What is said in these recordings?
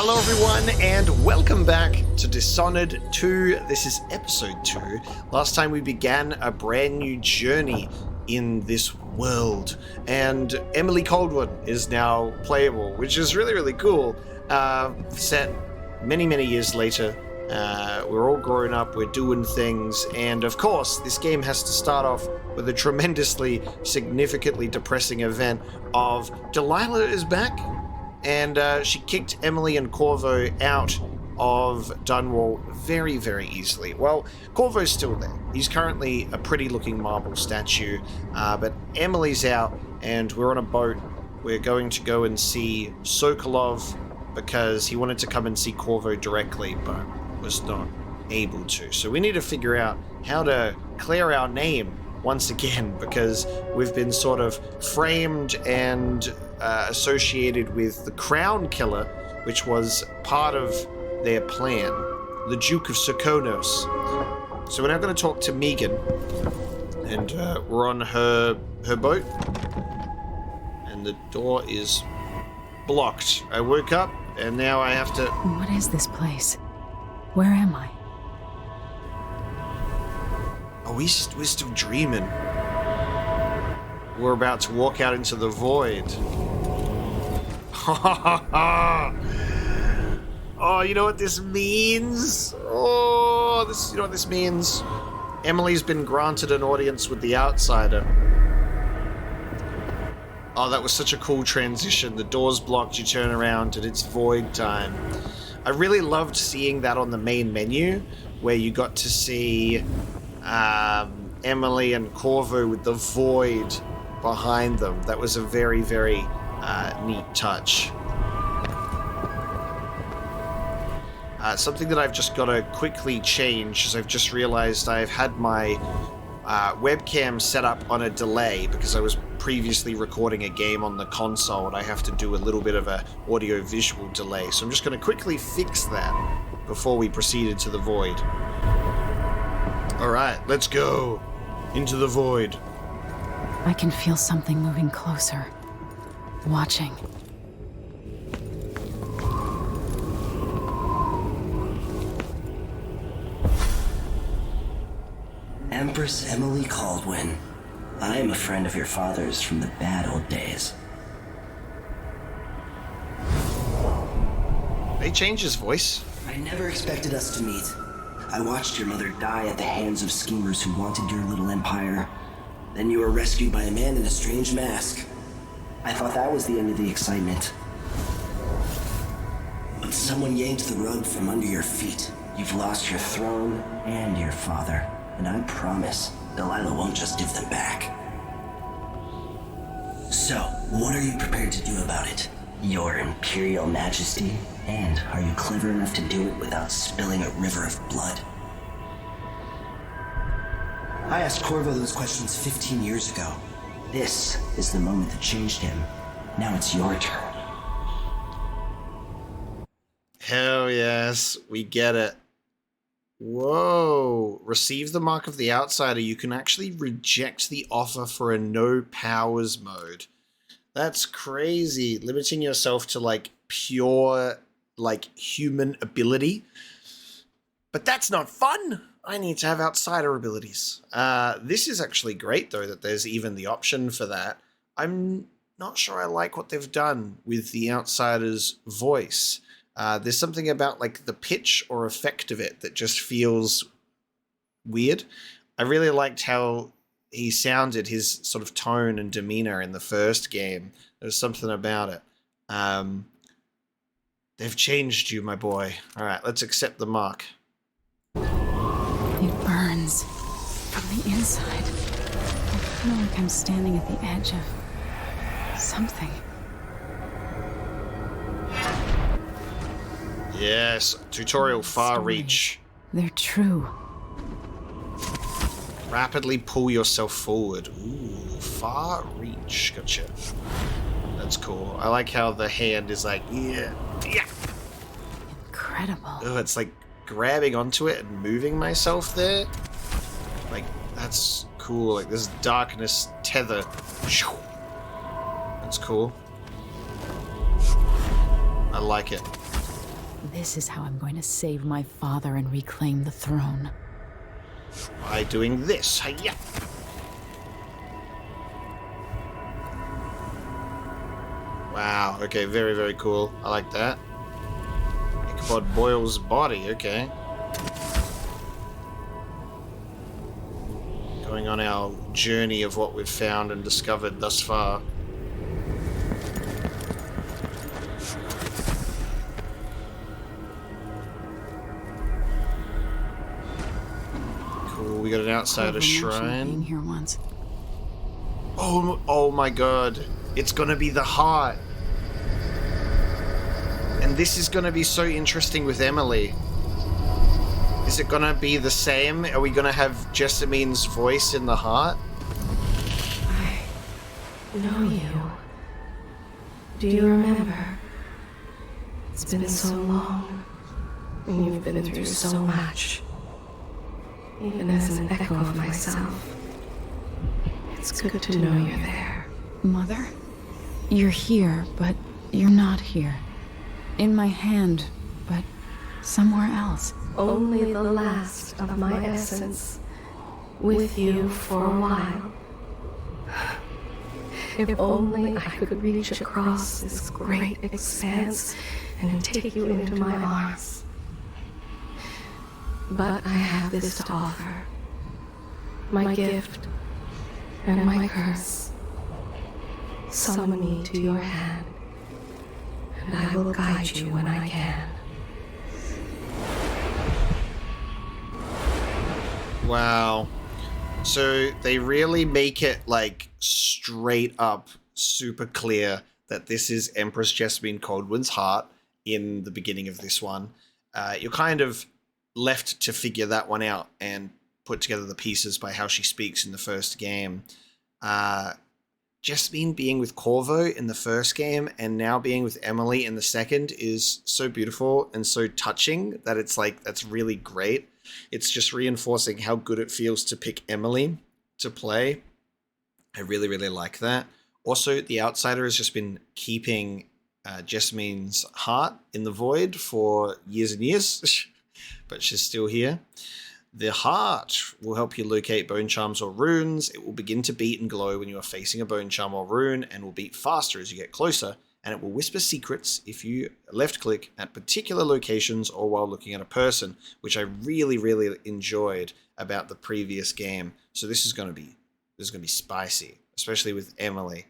Hello everyone and welcome back to Dishonored 2. This is episode 2. Last time we began a brand new journey in this world and Emily Coldwood is now playable, which is really cool. Set many years later. We're all grown up, we're doing things, and of course this game has to start off with a tremendously, significantly depressing event of Delilah is back. And she kicked Emily and Corvo out of Dunwall very easily. Well, Corvo's still there. He's currently a pretty-looking marble statue, but Emily's out, and we're on a boat. We're going to go and see Sokolov, because he wanted to come and see Corvo directly, but was not able to. So we need to figure out how to clear our name once again, because we've been sort of framed and associated with the Crown Killer, which was part of their plan, the Duke of Sokolov. So we're now going to talk to Megan, and we're on her boat, and the door is blocked. I woke up, and now I have to... What is this place? Where am I? Oh, we're still dreaming. We're about to walk out into the void. Oh, you know what this means? You know what this means? Emily's been granted an audience with the outsider. Oh, that was such a cool transition. The door's blocked, you turn around, and it's void time. I really loved seeing that on the main menu, where you got to see Emily and Corvo with the void behind them. That was a very neat touch. Something that I've just got to quickly change is I've just realized I've had my webcam set up on a delay because I was previously recording a game on the console and I have to do a little bit of a audio-visual delay. So I'm just going to quickly fix that before we proceed into the void. Alright, let's go into the void. I can feel something moving closer. Watching. Empress Emily Caldwin. I am a friend of your father's from the bad old days. They changed his voice. I never expected us to meet. I watched your mother die at the hands of schemers who wanted your little empire. Then you were rescued by a man in a strange mask. I thought that was the end of the excitement. But someone yanked the rug from under your feet. You've lost your throne and your father. And I promise, Delilah won't just give them back. So, what are you prepared to do about it? Your Imperial Majesty? And are you clever enough to do it without spilling a river of blood? I asked Corvo those questions 15 years ago. This is the moment that changed him. Now it's your turn. Hell yes, we get it. Whoa. Receive the mark of the outsider. You can actually reject the offer for a no powers mode. That's crazy. Limiting yourself to like pure like human ability. But that's not fun. I need to have outsider abilities. This is actually great though that there's even the option for that. I'm not sure I like what they've done with the outsider's voice. There's something about like the pitch or effect of it that just feels weird. I really liked how he sounded, his sort of tone and demeanor in the first game. There's something about it. They've changed you, my boy. All right, let's accept the mark. It burns from the inside. I feel like I'm standing at the edge of something. Yes, tutorial far reach. They're true. Rapidly pull yourself forward. Ooh, far reach. Gotcha. That's cool. I like how the hand is like, yeah. Incredible. Oh, it's like grabbing onto it and moving myself there. Like, that's cool. Like, this darkness tether. That's cool. I like it. This is how I'm going to save my father and reclaim the throne. By doing this. Hiya. Wow, okay, very, very cool. I like that. Ichabod Boyle's body, okay. Going on our journey of what we've found and discovered thus far. Cool, we got an outsider shrine. Being here once. Oh my god. It's gonna be the heart. And this is gonna be so interesting with Emily. Is it gonna be the same? Are we gonna have Jessamine's voice in the heart? I know you. Do you remember? It's been so long, and you've been through so much. Even as an echo of myself, it's good to know you're there. Mother? You're here, but you're not here. In my hand, but somewhere else. Only the last of my essence, with you for a while. If only I could reach across this great expanse and take you into my arms. But I have this to offer. My gift and my curse. Summon me to your hand, and I will guide you when I can. Wow. So they really make it like straight up super clear that this is Empress Jessamine Coldwin's heart in the beginning of this one. You're kind of left to figure that one out and put together the pieces by how she speaks in the first game. Jessamine being with Corvo in the first game and now being with Emily in the second is so beautiful and so touching that it's like, that's really great. It's just reinforcing how good it feels to pick Emily to play. I really, really like that. Also, the Outsider has just been keeping Jessamine's heart in the void for years and years, but she's still here. The heart will help you locate bone charms or runes. It will begin to beat and glow when you are facing a bone charm or rune and will beat faster as you get closer. And it will whisper secrets if you left click at particular locations or while looking at a person, which I really, really enjoyed about the previous game. So this is going to be spicy, especially with Emily.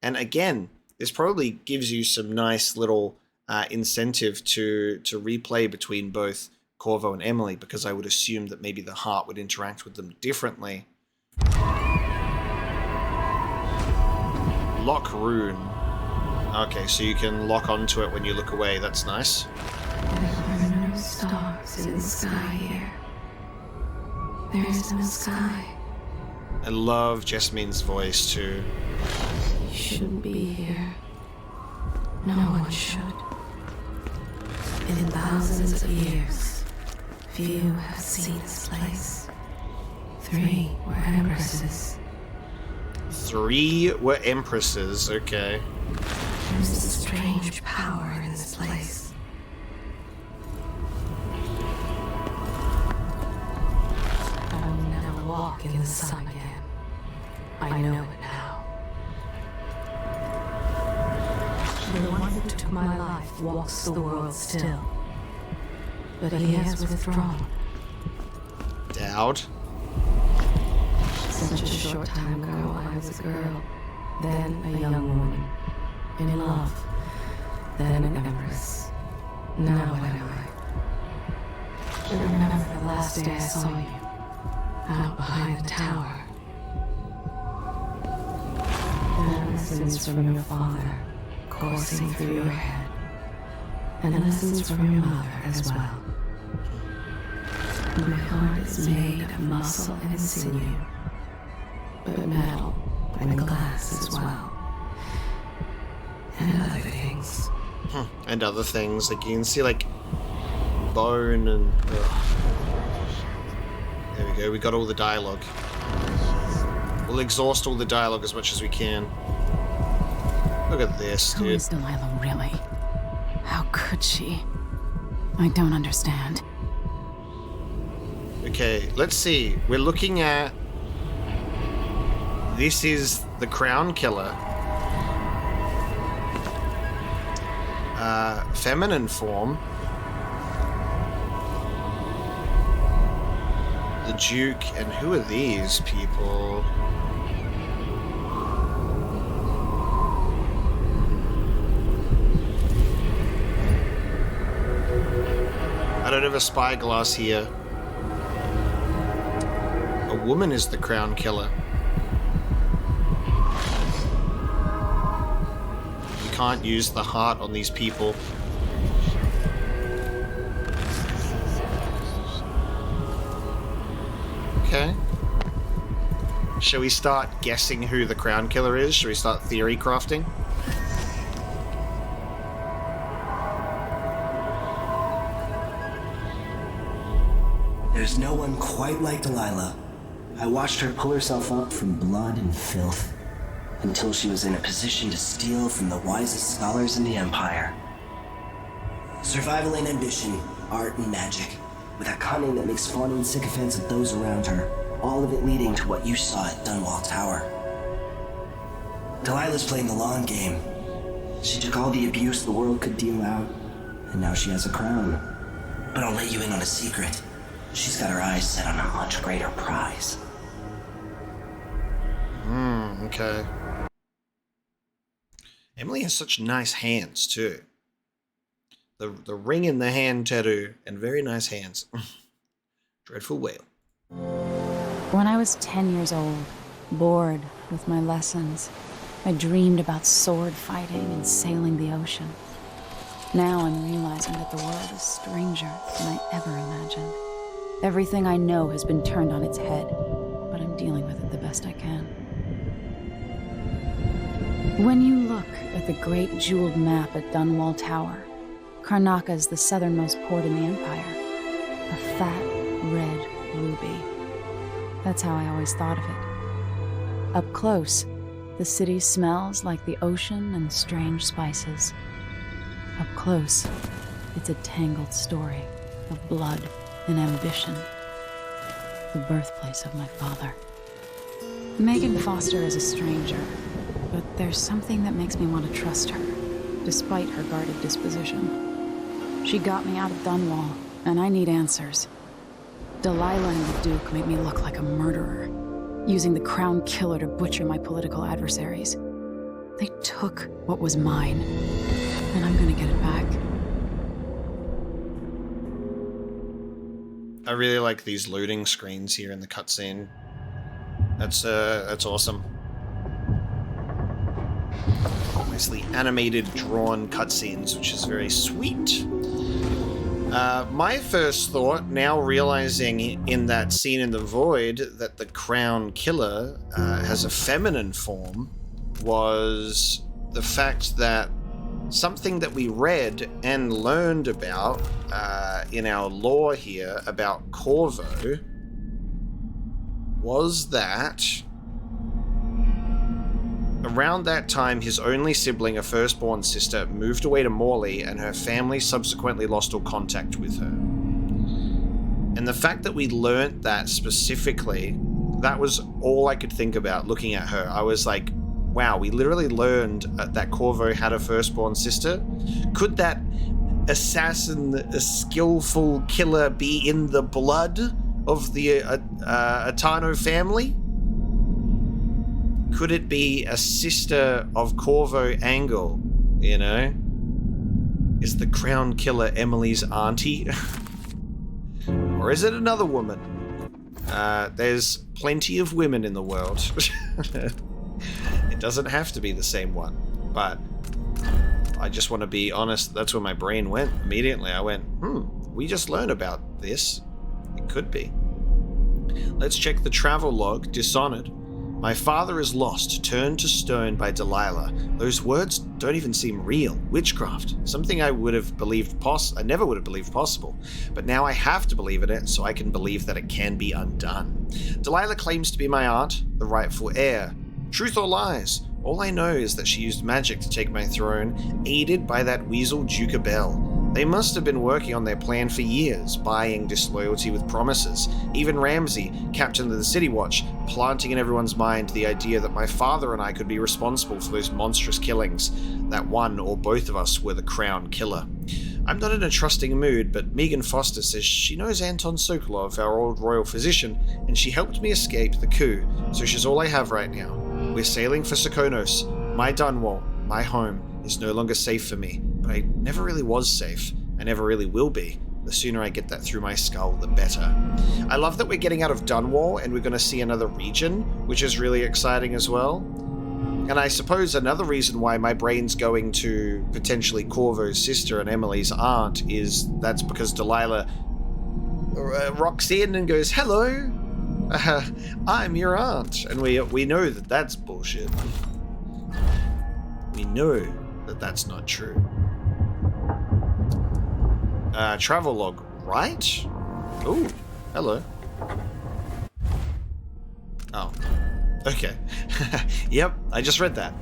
And again, this probably gives you some nice little incentive to replay between both Corvo and Emily, because I would assume that maybe the heart would interact with them differently. Lock rune. Okay, so you can lock onto it when you look away. That's nice. There are no stars in the sky here. There is no sky. I love Jessamine's voice too. You shouldn't be here. No one should. In thousands of years, few have seen this place. 3 were empresses. 3 were empresses, okay. There's a strange power in this place. I will never walk in the sun again. I know it now. The one who took my life walks the world still. But he has withdrawn. Dowd. Such a short time ago, I was a girl, then a young woman, in love, then an empress. Now what am I? Remember the last day I saw you, out behind the tower. Then lessons from your father coursing through your head, and lessons from your mother as well. My heart is made of muscle and sinew, but metal and glass as well. And other things. And other things. Like you can see like bone and... There we go, we got all the dialogue. We'll exhaust all the dialogue as much as we can. Look at this, Who dude. is Delilah really? How could she? I don't understand. Okay, let's see. We're looking at... This is the Crown Killer. Feminine form. The Duke, and who are these people? I don't have a spyglass here. A woman is the Crown Killer. You can't use the heart on these people. Okay. Shall we start guessing who the Crown Killer is? Shall we start theory crafting? There's no one quite like Delilah. I watched her pull herself up from blood and filth until she was in a position to steal from the wisest scholars in the Empire. Survival and ambition, art and magic, with a cunning that makes fawning sycophants of those around her, all of it leading to what you saw at Dunwall Tower. Delilah's playing the long game. She took all the abuse the world could deal out, and now she has a crown. But I'll let you in on a secret. She's got her eyes set on a much greater prize. Okay. Emily has such nice hands, too. The ring in the hand tattoo, and very nice hands. Dreadful whale. When I was 10 years old, bored with my lessons, I dreamed about sword fighting and sailing the ocean. Now I'm realizing that the world is stranger than I ever imagined. Everything I know has been turned on its head, but I'm dealing with it the best I can. When you look at the great jeweled map at Dunwall Tower, Karnaca is the southernmost port in the Empire. A fat, red ruby. That's how I always thought of it. Up close, the city smells like the ocean and strange spices. Up close, it's a tangled story of blood and ambition. The birthplace of my father. Megan Foster is a stranger, but there's something that makes me want to trust her, despite her guarded disposition. She got me out of Dunwall, and I need answers. Delilah and the Duke made me look like a murderer, using the Crown Killer to butcher my political adversaries. They took what was mine, and I'm gonna get it back. I really like these loading screens here in the cutscene. That's awesome. Nicely animated, drawn cutscenes, which is very sweet. My first thought, now realizing in that scene in the void that the Crown Killer has a feminine form, was the fact that something that we read and learned about in our lore here about Corvo was that around that time, his only sibling, a firstborn sister, moved away to Morley, and her family subsequently lost all contact with her. And the fact that we learnt that specifically, that was all I could think about looking at her. I was like, wow, we literally learned that Corvo had a firstborn sister. Could that assassin, a skillful killer, be in the blood of the Atano family? Could it be a sister of Corvo Angle, you know? Is the Crown Killer Emily's auntie? Or is it another woman? There's plenty of women in the world. It doesn't have to be the same one, but I just want to be honest, that's where my brain went immediately. I went, we just learned about this. It could be. Let's check the travel log, Dishonored. My father is lost, turned to stone by Delilah. Those words don't even seem real. Witchcraft. Something I would have believed I never would have believed possible. But now I have to believe in it so I can believe that it can be undone. Delilah claims to be my aunt, the rightful heir. Truth or lies? All I know is that she used magic to take my throne, aided by that weasel Duke Bell. They must have been working on their plan for years, buying disloyalty with promises. Even Ramsey, captain of the City Watch, planting in everyone's mind the idea that my father and I could be responsible for those monstrous killings, that one or both of us were the crown killer. I'm not in a trusting mood, but Megan Foster says she knows Anton Sokolov, our old royal physician, and she helped me escape the coup, so she's all I have right now. We're sailing for Sokonos. My Dunwall, my home, is no longer safe for me, but I never really was safe. I never really will be. The sooner I get that through my skull, the better. I love that we're getting out of Dunwall and we're going to see another region, which is really exciting as well. And I suppose another reason why my brain's going to potentially Corvo's sister and Emily's aunt is that's because Delilah rocks in and goes, "Hello, I'm your aunt." And we know that that's bullshit. We know that that's not true. Travel log, right? Ooh, hello. Oh. Okay. Yep, I just read that.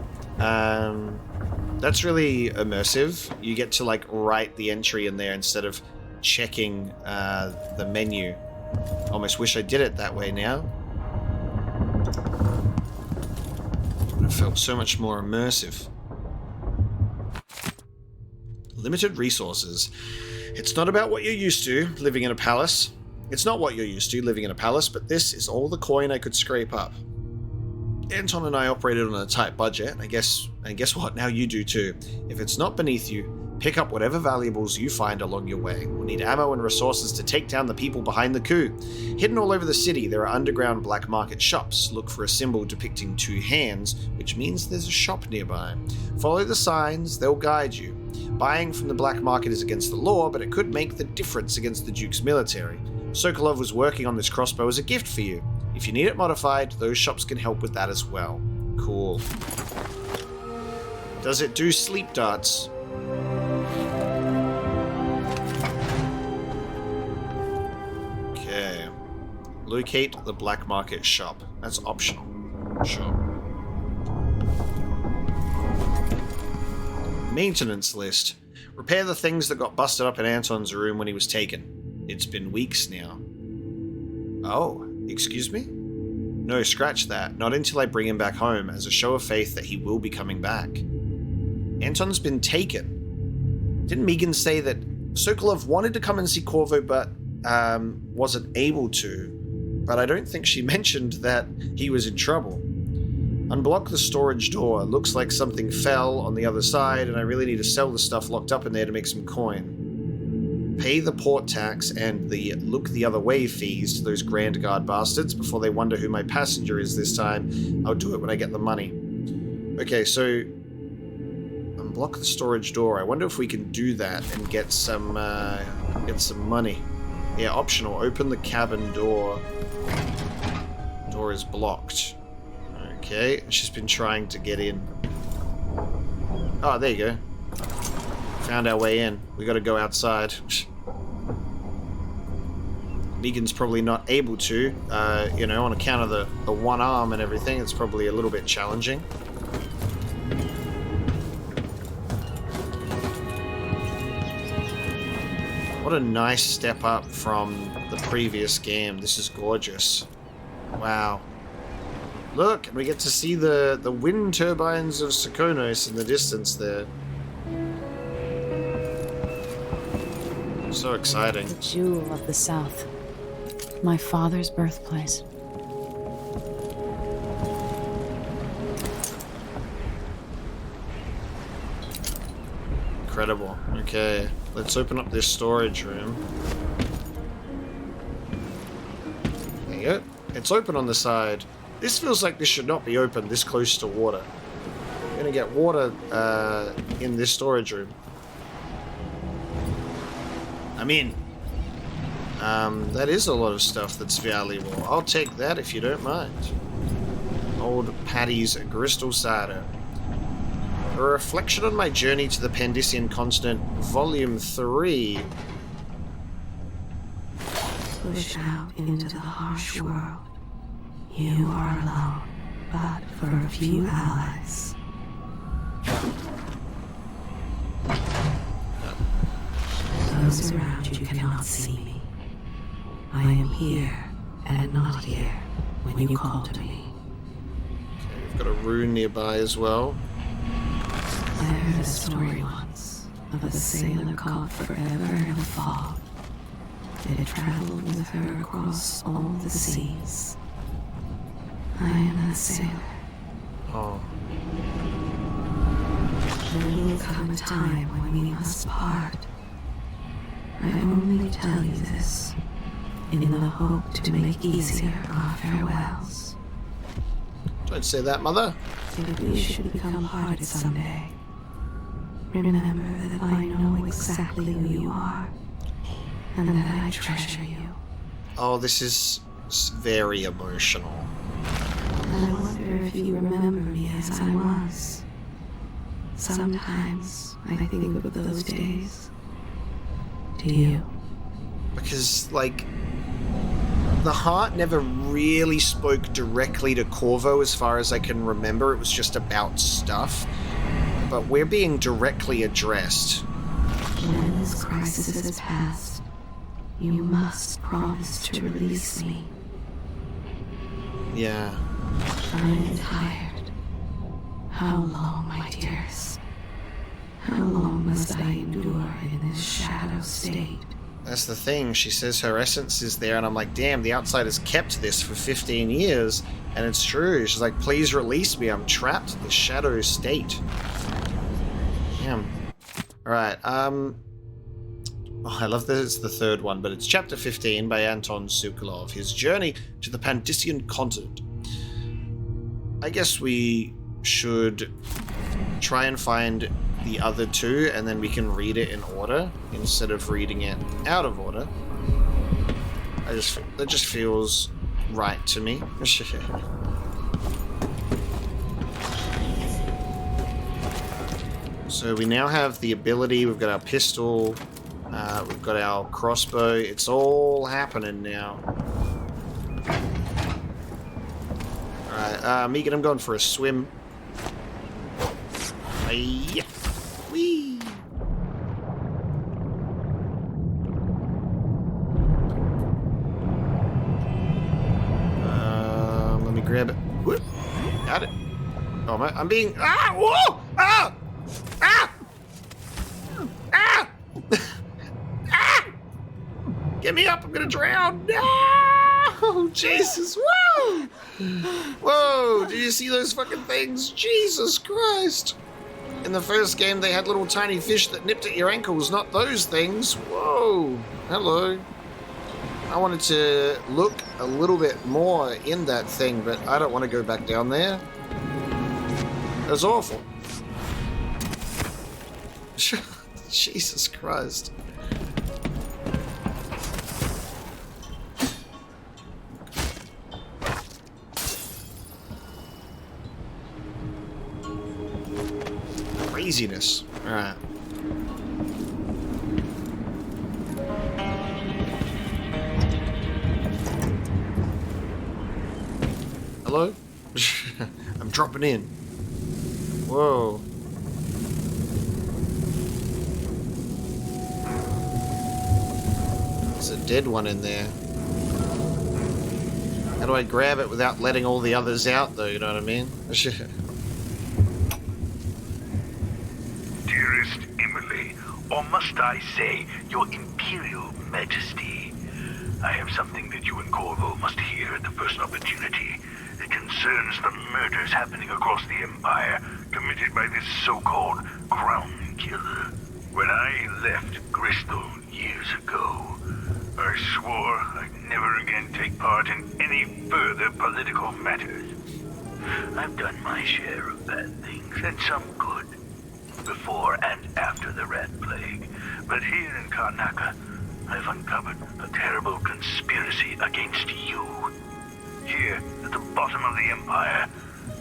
That's really immersive. You get to like write the entry in there instead of checking the menu. Almost wish I did it that way now. It felt so much more immersive. Limited resources. It's not about what you're used to, living in a palace. It's not what you're used to, living in a palace, but this is all the coin I could scrape up. Anton and I operated on a tight budget, and guess what? Now you do too. If it's not beneath you, pick up whatever valuables you find along your way. We'll need ammo and resources to take down the people behind the coup. Hidden all over the city, there are underground black market shops. Look for a symbol depicting two hands, which means there's a shop nearby. Follow the signs, they'll guide you. Buying from the black market is against the law, but it could make the difference against the Duke's military. Sokolov was working on this crossbow as a gift for you. If you need it modified, those shops can help with that as well. Cool. Does it do sleep darts? Okay. Locate the black market shop. That's optional. Sure. Maintenance list. Repair the things that got busted up in Anton's room when he was taken. It's been weeks now. Oh, excuse me? No, scratch that. Not until I bring him back home, as a show of faith that he will be coming back. Anton's been taken. Didn't Megan say that Sokolov wanted to come and see Corvo, but wasn't able to? But I don't think she mentioned that he was in trouble. Unblock the storage door. Looks like something fell on the other side, and I really need to sell the stuff locked up in there to make some coin. Pay the port tax and the look the other way fees to those Grand Guard bastards before they wonder who my passenger is this time. I'll do it when I get the money. Okay, so unblock the storage door. I wonder if we can do that and get some money. Yeah, optional. Open the cabin door. Door is blocked. Okay, she's been trying to get in. Oh, there you go. Found our way in. We gotta go outside. Megan's probably not able to, on account of the one arm and everything. It's probably a little bit challenging. What a nice step up from the previous game. This is gorgeous. Wow. Look, and we get to see the wind turbines of Sokonos in the distance there. So exciting. The jewel of the South. My father's birthplace. Incredible. Okay, let's open up this storage room. There you go. It's open on the side. This feels like this should not be open this close to water. We're gonna get water in this storage room. I mean, that is a lot of stuff that's valuable. I'll take that if you don't mind. Old Patty's Crystal Cider. A reflection on my journey to the Pandician continent, Volume 3. Push out into the harsh world. You are alone, but for a few allies. Those around you cannot see me. I am here and not here when you call to me. Okay, we've got a rune nearby as well. I heard a story once of a sailor caught forever in a fog. It traveled with her across all the seas. I am that sailor. Oh. There will come a time when we must part. I only tell you this in the hope to make easier our farewells. Don't say that, Mother. If we should become parted someday, remember that I know exactly who you are, and that I treasure you. Oh, this is very emotional. I wonder if you remember me as I was. Sometimes I think of those days. Do you? Because, like, the heart never really spoke directly to Corvo as far as I can remember. It was just about stuff. But we're being directly addressed. When this crisis has passed, you must promise to release me. Yeah. I am tired. How long, my dearest? How long must I endure in this shadow state? That's the thing. She says her essence is there, and I'm like, damn, the Outsiders kept this for 15 years, and it's true. She's like, please release me. I'm trapped in the shadow state. Damn. Alright, oh, I love that it's the third one, but it's Chapter 15 by Anton Sokolov, his journey to the Pandician continent. I guess we should try and find the other two, and then we can read it in order instead of reading it out of order. That just feels right to me. So we now have the ability, we've got our pistol, we've got our crossbow, it's all happening now. Alright, Megan, I'm going for a swim. Hey. Whee! Let me grab it. Whoop. Got it. Oh, I'm being... Ah! Whoa! Ah! Ah! Ah! Ah! Get me up, I'm gonna drown! No! Jesus, whoa! Whoa, did you see those fucking things? Jesus Christ! In the first game, they had little tiny fish that nipped at your ankles, not those things. Whoa. Hello. I wanted to look a little bit more in that thing, but I don't want to go back down there. That was awful. Jesus Christ. Craziness. Alright. Hello? I'm dropping in. Whoa. There's a dead one in there. How do I grab it without letting all the others out, though, you know what I mean? Or must I say, your Imperial Majesty? I have something that you and Corvo must hear at the first opportunity. It concerns the murders happening across the Empire, committed by this so-called Crown Killer. When I left Crystal years ago, I swore I'd never again take part in any further political matters. I've done my share of bad things, and some good, before and after the Rat Plague. But here in Karnaca, I've uncovered a terrible conspiracy against you. Here, at the bottom of the Empire,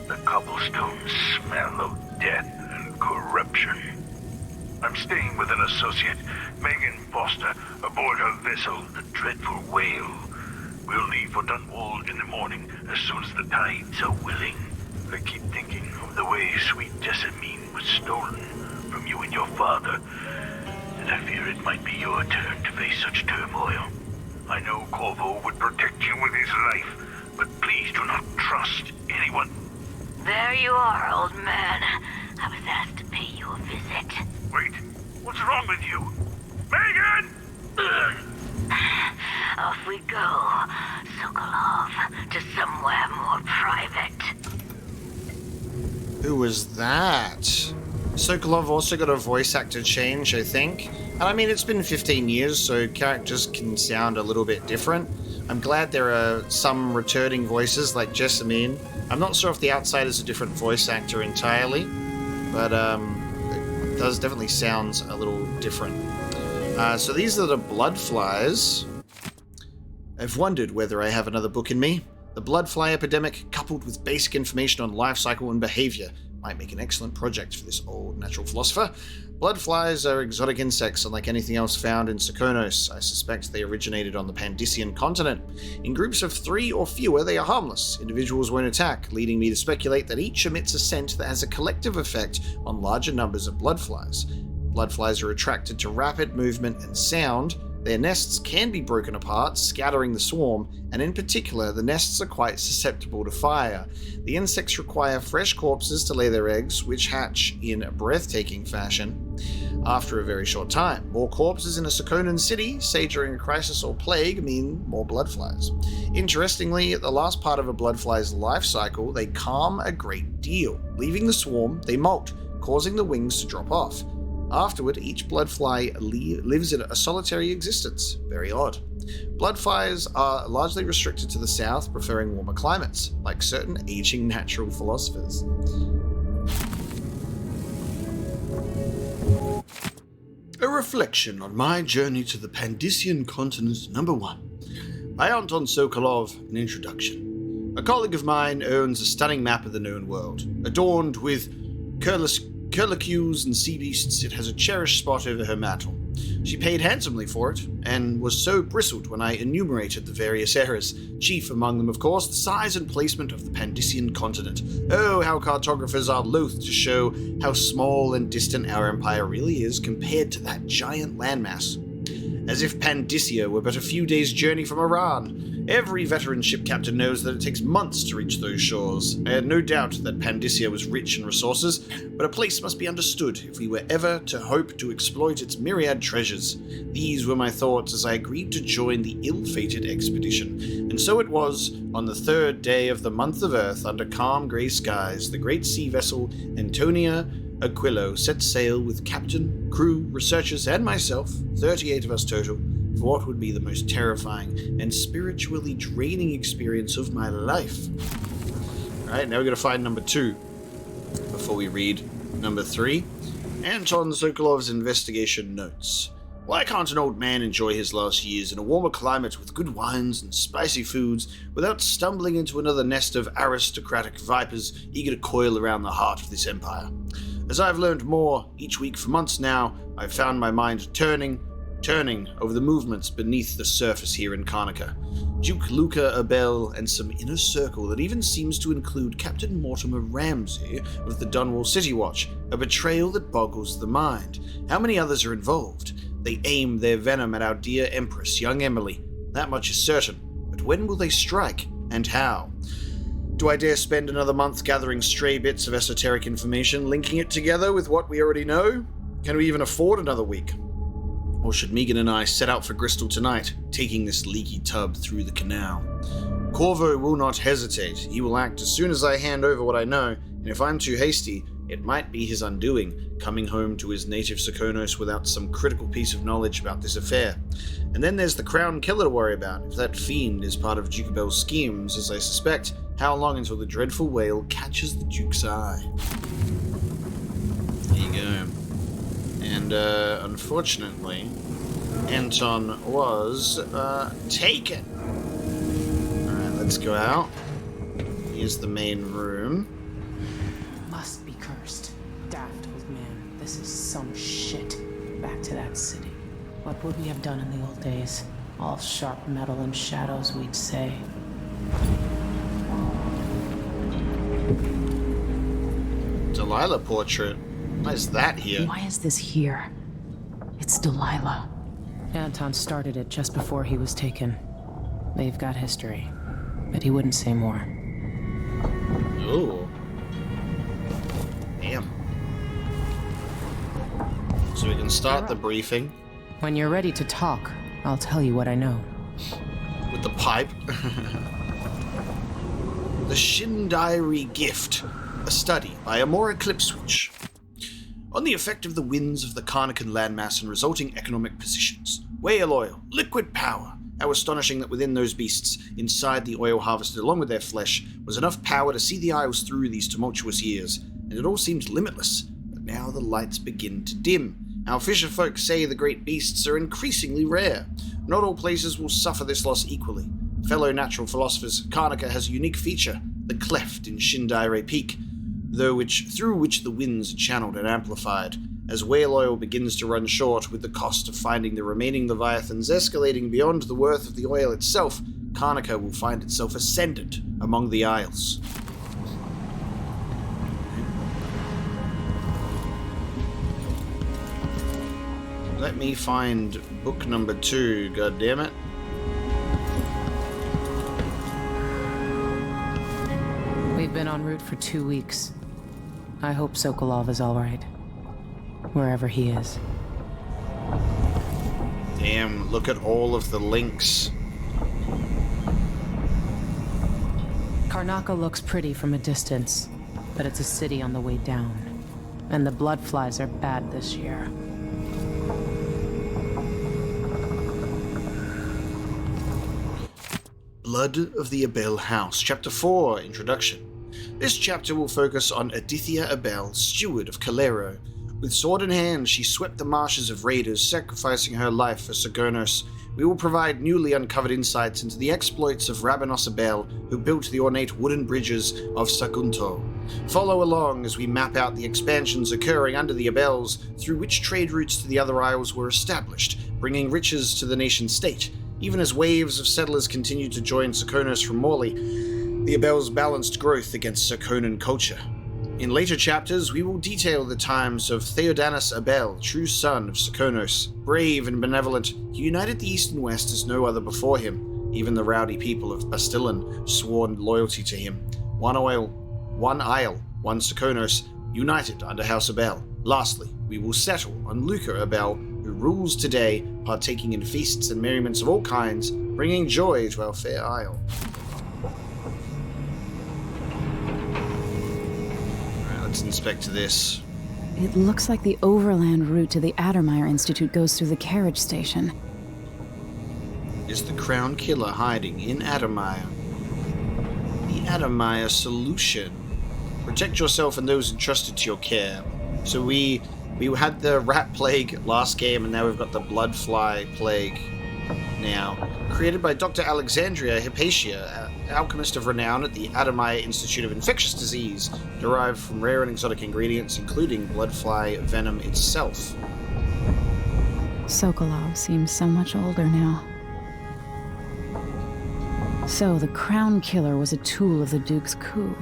the cobblestones smell of death and corruption. I'm staying with an associate, Megan Foster, aboard her vessel, the Dreadful Whale. We'll leave for Dunwall in the morning, as soon as the tides are willing. I keep thinking of the way sweet Jessamine was stolen from you and your father, and I fear it might be your turn to face such turmoil. I know Corvo would protect you with his life, but please do not trust anyone. There you are, old man. I was asked to pay you a visit. Wait, what's wrong with you? Megan! Ugh. Off we go, Sokolov, to somewhere more private. Who was that? Sokolov also got a voice actor change, I think. And I mean, it's been 15 years, so characters can sound a little bit different. I'm glad there are some returning voices like Jessamine. I'm not sure if the outside is a different voice actor entirely, but it does definitely sounds a little different. So these are the Bloodflies. I've wondered whether I have another book in me. The Bloodfly epidemic, coupled with basic information on life cycle and behavior, might make an excellent project for this old natural philosopher. Bloodflies are exotic insects unlike anything else found in Sokonos. I suspect they originated on the Pandician continent. In groups of 3 or fewer, they are harmless. Individuals won't attack, leading me to speculate that each emits a scent that has a collective effect on larger numbers of bloodflies. Bloodflies are attracted to rapid movement and sound. Their nests can be broken apart, scattering the swarm, and in particular, the nests are quite susceptible to fire. The insects require fresh corpses to lay their eggs, which hatch in a breathtaking fashion after a very short time. More corpses in a Sokonan city, say during a crisis or plague, mean more bloodflies. Interestingly, at the last part of a bloodfly's life cycle, they calm a great deal. Leaving the swarm, they molt, causing the wings to drop off. Afterward, each bloodfly lives in a solitary existence. Very odd. Bloodflies are largely restricted to the south, preferring warmer climates, like certain aging natural philosophers. A reflection on my journey to the Pandician continent #1. By Anton Sokolov, an introduction. A colleague of mine owns a stunning map of the known world. Adorned with curlicues and sea beasts, it has a cherished spot over her mantle. She paid handsomely for it, and was so bristled when I enumerated the various errors, chief among them, of course, the size and placement of the Pandician continent. Oh, how cartographers are loath to show how small and distant our empire really is compared to that giant landmass. As if Pandicia were but a few days' journey from Iran. Every veteran ship captain knows that it takes months to reach those shores. I had no doubt that Pandicia was rich in resources, but a place must be understood if we were ever to hope to exploit its myriad treasures. These were my thoughts as I agreed to join the ill-fated expedition. And so it was, on the 3rd day of the month of Earth, under calm grey skies, the great sea vessel Antonia Aquilo set sail with captain, crew, researchers, and myself, 38 of us total, for what would be the most terrifying and spiritually draining experience of my life. Alright, now we're going to find number 2 before we read number 3. Anton Sokolov's investigation notes. Why can't an old man enjoy his last years in a warmer climate with good wines and spicy foods without stumbling into another nest of aristocratic vipers eager to coil around the heart of this empire? As I've learned more each week for months now, I've found my mind turning over the movements beneath the surface here in Karnaca. Duke Luca Abel and some inner circle that even seems to include Captain Mortimer Ramsay of the Dunwall City Watch, a betrayal that boggles the mind. How many others are involved? They aim their venom at our dear Empress, young Emily. That much is certain. But when will they strike, and how? Do I dare spend another month gathering stray bits of esoteric information, linking it together with what we already know? Can we even afford another week? Or should Megan and I set out for Bristol tonight, taking this leaky tub through the canal? Corvo will not hesitate. He will act as soon as I hand over what I know, and if I'm too hasty, it might be his undoing, coming home to his native Sokonos without some critical piece of knowledge about this affair. And then there's the Crown Killer to worry about. If that fiend is part of Duke Abel's schemes, as I suspect, how long until the dreadful whale catches the Duke's eye? There you go. And, unfortunately, Anton was, taken. Alright, let's go out. Here's the main room. Must be cursed. Daft old man. This is some shit. Back to that city. What would we have done in the old days? All sharp metal and shadows, we'd say. Delilah portrait. Why is that here? Why is this here? It's It's Delilah. Anton started it just before he was taken. They've got history, but he wouldn't say more. Ooh. Damn. So we can start the briefing When you're ready to talk, I'll tell you what I know. with the pipe. The Shin Diary Gift, a study by Amora Clipswitch. On the effect of the winds of the Karnacan landmass and resulting economic positions. Whale oil, liquid power. How astonishing that within those beasts, inside the oil harvested along with their flesh, was enough power to see the Isles through these tumultuous years, and it all seemed limitless. But now the lights begin to dim. Our fisherfolk say the great beasts are increasingly rare. Not all places will suffer this loss equally. Fellow natural philosophers, Karnaca has a unique feature, the cleft in Shindaire Peak, through which the winds are channeled and amplified. As whale oil begins to run short, with the cost of finding the remaining leviathans escalating beyond the worth of the oil itself, Karnaca will find itself ascendant among the Isles. Let me find book number 2, goddammit. We've been en route for 2 weeks. I hope Sokolov is alright. Wherever he is. Damn, look at all of the links. Karnaca looks pretty from a distance, but it's a city on the way down. And the Bloodflies are bad this year. Blood of the Abel House, Chapter 4, Introduction. This chapter will focus on Adithia Abel, steward of Calero. With sword in hand, she swept the marshes of raiders, sacrificing her life for Sokonos. We will provide newly uncovered insights into the exploits of Rabanos Abel, who built the ornate wooden bridges of Sagunto. Follow along as we map out the expansions occurring under the Abels, through which trade routes to the other isles were established, bringing riches to the nation-state. Even as waves of settlers continued to join Sokonos from Morley, the Abels balanced growth against Sokonan culture. In later chapters, we will detail the times of Theodanis Abel, true son of Sokonos. Brave and benevolent, he united the East and West as no other before him. Even the rowdy people of Bastillan swore loyalty to him. One isle, one Sokonos, united under House Abel. Lastly, we will settle on Luca Abel, who rules today, partaking in feasts and merriments of all kinds, bringing joy to our fair isle. Let's inspect this. It looks like the overland route to the Addermeyer Institute goes through the carriage station. Is the Crown Killer hiding in Addermeyer? The Addermeyer solution. Protect yourself and those entrusted to your care. So we had the rat plague last game, and now we've got the bloodfly plague now. Created by Dr. Alexandria Hypatia, alchemist of renown at the Addermeyer Institute of Infectious Disease, derived from rare and exotic ingredients, including bloodfly venom itself. Sokolov seems so much older now. So the Crown Killer was a tool of the Duke's coup.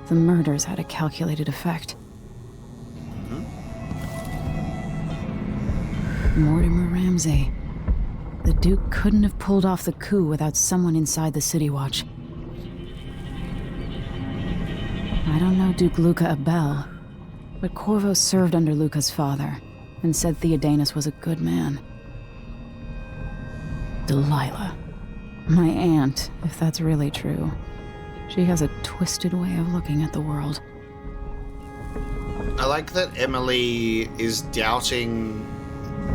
The murders had a calculated effect. Mortimer Ramsey. The Duke couldn't have pulled off the coup without someone inside the City Watch. I don't know Duke Luca Abel, but Corvo served under Luca's father and said Theodanis was a good man. Delilah. My aunt, if that's really true. She has a twisted way of looking at the world. I like that Emily is doubting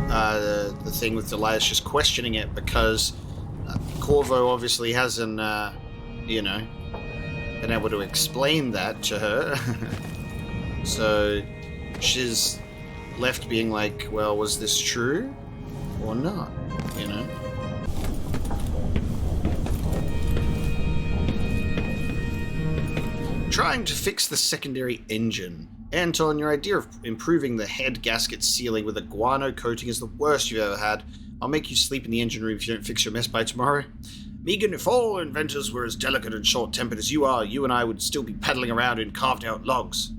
the thing with Delilah, just questioning it, because Corvo obviously hasn't, been able to explain that to her. So she's left being like, well, was this true or not, Trying to fix the secondary engine. Anton, your idea of improving the head gasket sealing with a guano coating is the worst you've ever had. I'll make you sleep in the engine room if you don't fix your mess by tomorrow. Megan, if all inventors were as delicate and short-tempered as you are, you and I would still be paddling around in carved-out logs.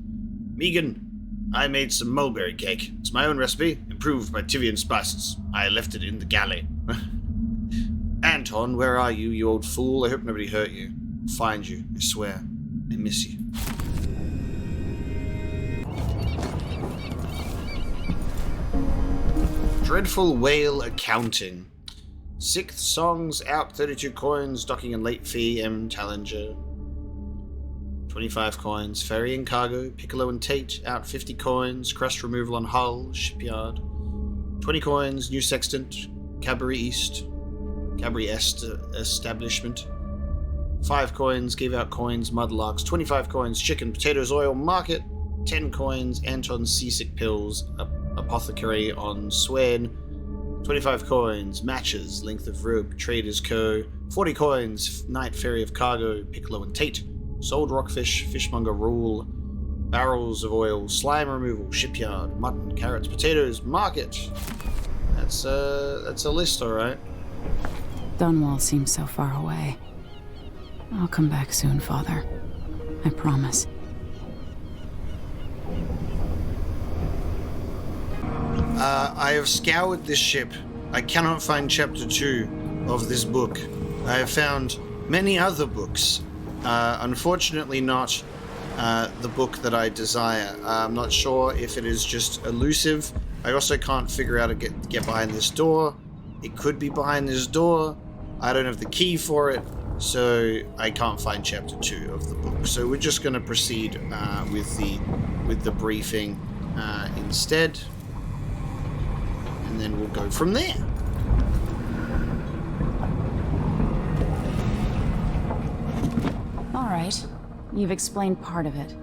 Megan, I made some mulberry cake. It's my own recipe, improved by Tivian spices. I left it in the galley. Anton, where are you, you old fool? I hope nobody hurt you. I'll find you, I swear. I miss you. Dreadful Whale Accounting. 6th songs out, 32 coins, docking and late fee, M. Challenger. 25 coins, ferry and cargo, Piccolo and Tate, out 50 coins, crust removal on hull, shipyard. 20 coins, new sextant, Cabri East, Cabri Est establishment. 5 coins, gave out coins, mudlarks. 25 coins, chicken, potatoes, oil, market. 10 coins, Anton's seasick pills, apothecary on Swain. 25 coins, matches, length of rope, Traders Co. 40 coins, night ferry of cargo, Piccolo and Tate. Sold rockfish, fishmonger rule, barrels of oil, slime removal, shipyard, mutton, carrots, potatoes, market. That's a list, alright. Dunwall seems so far away. I'll come back soon, Father. I promise. I have scoured this ship. I cannot find chapter 2 of this book. I have found many other books. Unfortunately not the book that I desire. I'm not sure if it is just elusive. I also can't figure out to get behind this door. It could be behind this door. I don't have the key for it, so I can't find chapter 2 of the book. So we're just going to proceed with the briefing instead. And then we'll go from there. All right. You've explained part of it.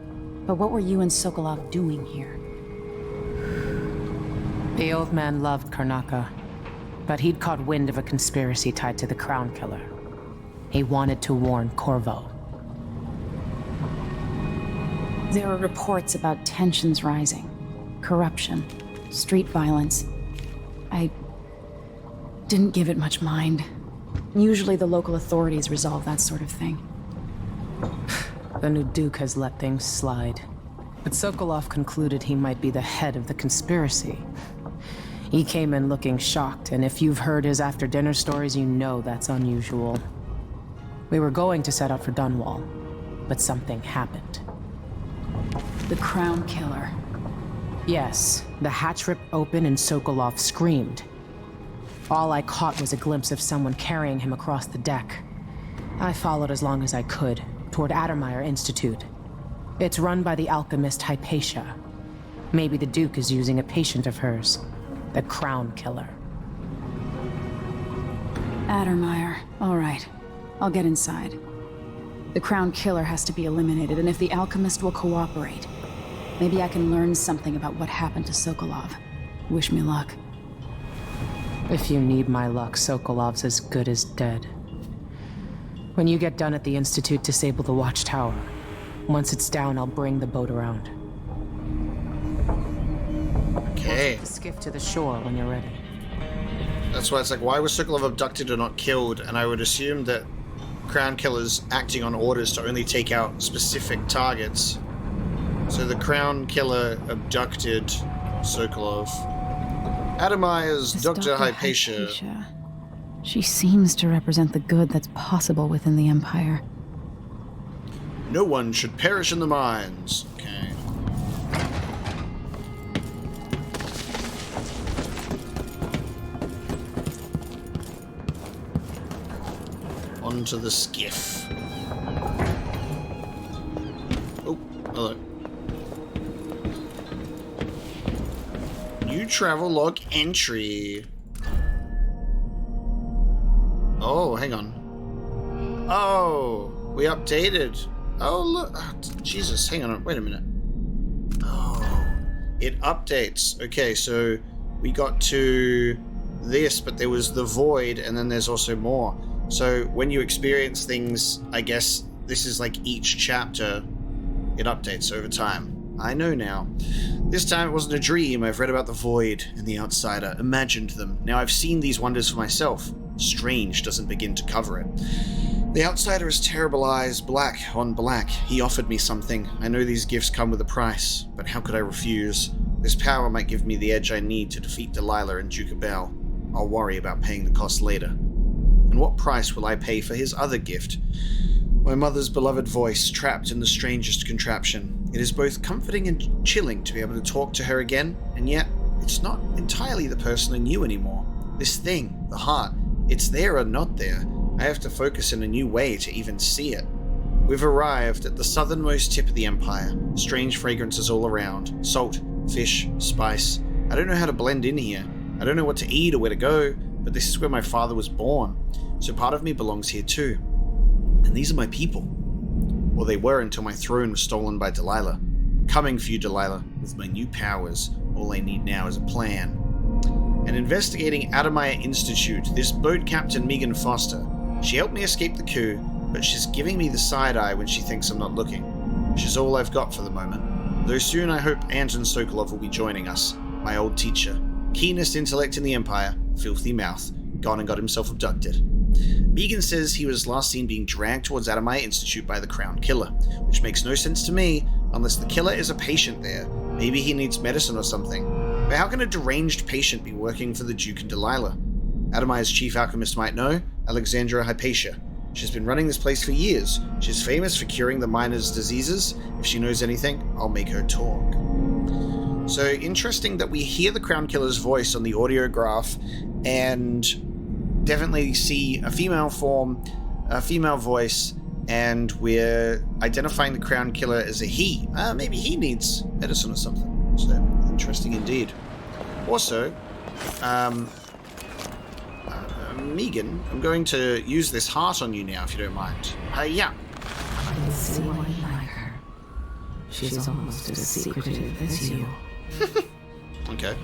But what were you and Sokolov doing here? The old man loved Karnaca, but he'd caught wind of a conspiracy tied to the Crown Killer. He wanted to warn Corvo. There were reports about tensions rising, corruption, street violence. I didn't give it much mind. Usually the local authorities resolve that sort of thing. The new Duke has let things slide. But Sokolov concluded he might be the head of the conspiracy. He came in looking shocked, and if you've heard his after-dinner stories, you know that's unusual. We were going to set out for Dunwall, but something happened. The Crown Killer. Yes, the hatch ripped open and Sokolov screamed. All I caught was a glimpse of someone carrying him across the deck. I followed as long as I could, toward Addermeyer Institute. It's run by the alchemist Hypatia. Maybe the Duke is using a patient of hers, the Crown Killer. Addermeyer. All right. I'll get inside. The Crown Killer has to be eliminated, and if the alchemist will cooperate, maybe I can learn something about what happened to Sokolov. Wish me luck. If you need my luck, Sokolov's as good as dead. When you get done at the Institute, disable the watchtower. Once it's down, I'll bring the boat around. Okay. We'll take the skiff to the shore when you're ready. That's why it's like, why was Sokolov abducted or not killed? And I would assume that Crown Killer's acting on orders to only take out specific targets. So the Crown Killer abducted Sokolov. Addermeyer's Dr. Hypatia. She seems to represent the good that's possible within the Empire. No one should perish in the mines. Okay. Onto the skiff. Oh, hello. New travel log entry. Oh, hang on. Oh, we updated. Oh, look. Oh, Jesus, hang on. Wait a minute. Oh, it updates. Okay, so we got to this, but there was the void, and then there's also more. So when you experience things, I guess this is like each chapter, it updates over time. I know now. This time it wasn't a dream. I've read about the void and the outsider, imagined them. Now I've seen these wonders for myself. Strange doesn't begin to cover it. The outsider has terrible eyes, black on black. He offered me something. I know these gifts come with a price, but how could I refuse? This power might give me the edge I need to defeat Delilah and Duke Bell. I'll worry about paying the cost later. And what price will I pay for his other gift? My mother's beloved voice, trapped in the strangest contraption. It is both comforting and chilling to be able to talk to her again, and yet it's not entirely the person I knew anymore. This thing, the heart, it's there or not there. I have to focus in a new way to even see it. We've arrived at the southernmost tip of the Empire. Strange fragrances all around. Salt, fish, spice. I don't know how to blend in here. I don't know what to eat or where to go, but this is where my father was born. So part of me belongs here too. And these are my people. Well, they were until my throne was stolen by Delilah. Coming for you, Delilah, with my new powers. All I need now is a plan. And investigating Adamaya Institute, this boat captain Megan Foster. She helped me escape the coup, but she's giving me the side eye when she thinks I'm not looking. She's all I've got for the moment. Though soon I hope Anton Sokolov will be joining us, my old teacher. Keenest intellect in the Empire, filthy mouth, gone and got himself abducted. Megan says he was last seen being dragged towards Adamaya Institute by the Crown Killer, which makes no sense to me unless the killer is a patient there. Maybe he needs medicine or something. But how can a deranged patient be working for the Duke and Delilah? Adamaya's chief alchemist might know, Alexandra Hypatia. She's been running this place for years. She's famous for curing the miners' diseases. If she knows anything, I'll make her talk. So interesting that we hear the Crown Killer's voice on the audiograph and definitely see a female form, a female voice, and we're identifying the Crown Killer as a he. Maybe he needs medicine or something. So interesting indeed. Also, Megan, I'm going to use this heart on you now, if you don't mind. Yeah. I can see why you like her. She's almost as secretive as you. Okay.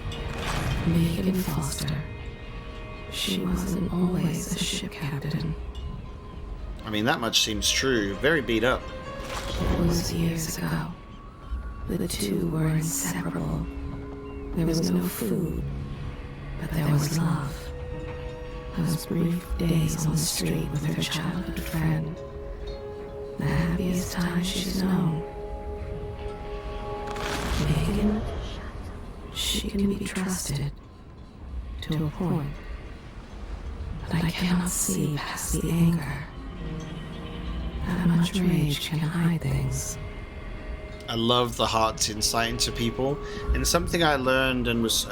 Megan Foster. She wasn't always a ship captain. I mean, that much seems true. Very beat up. It was years ago. The two were inseparable. There was no food, but there was love. Those brief days on the street with her childhood friend. The happiest time she's known. Megan, she can be trusted. To a point. But I cannot see past the anger. That much rage can hide things. I love the heart's insight into people, and something I learned and was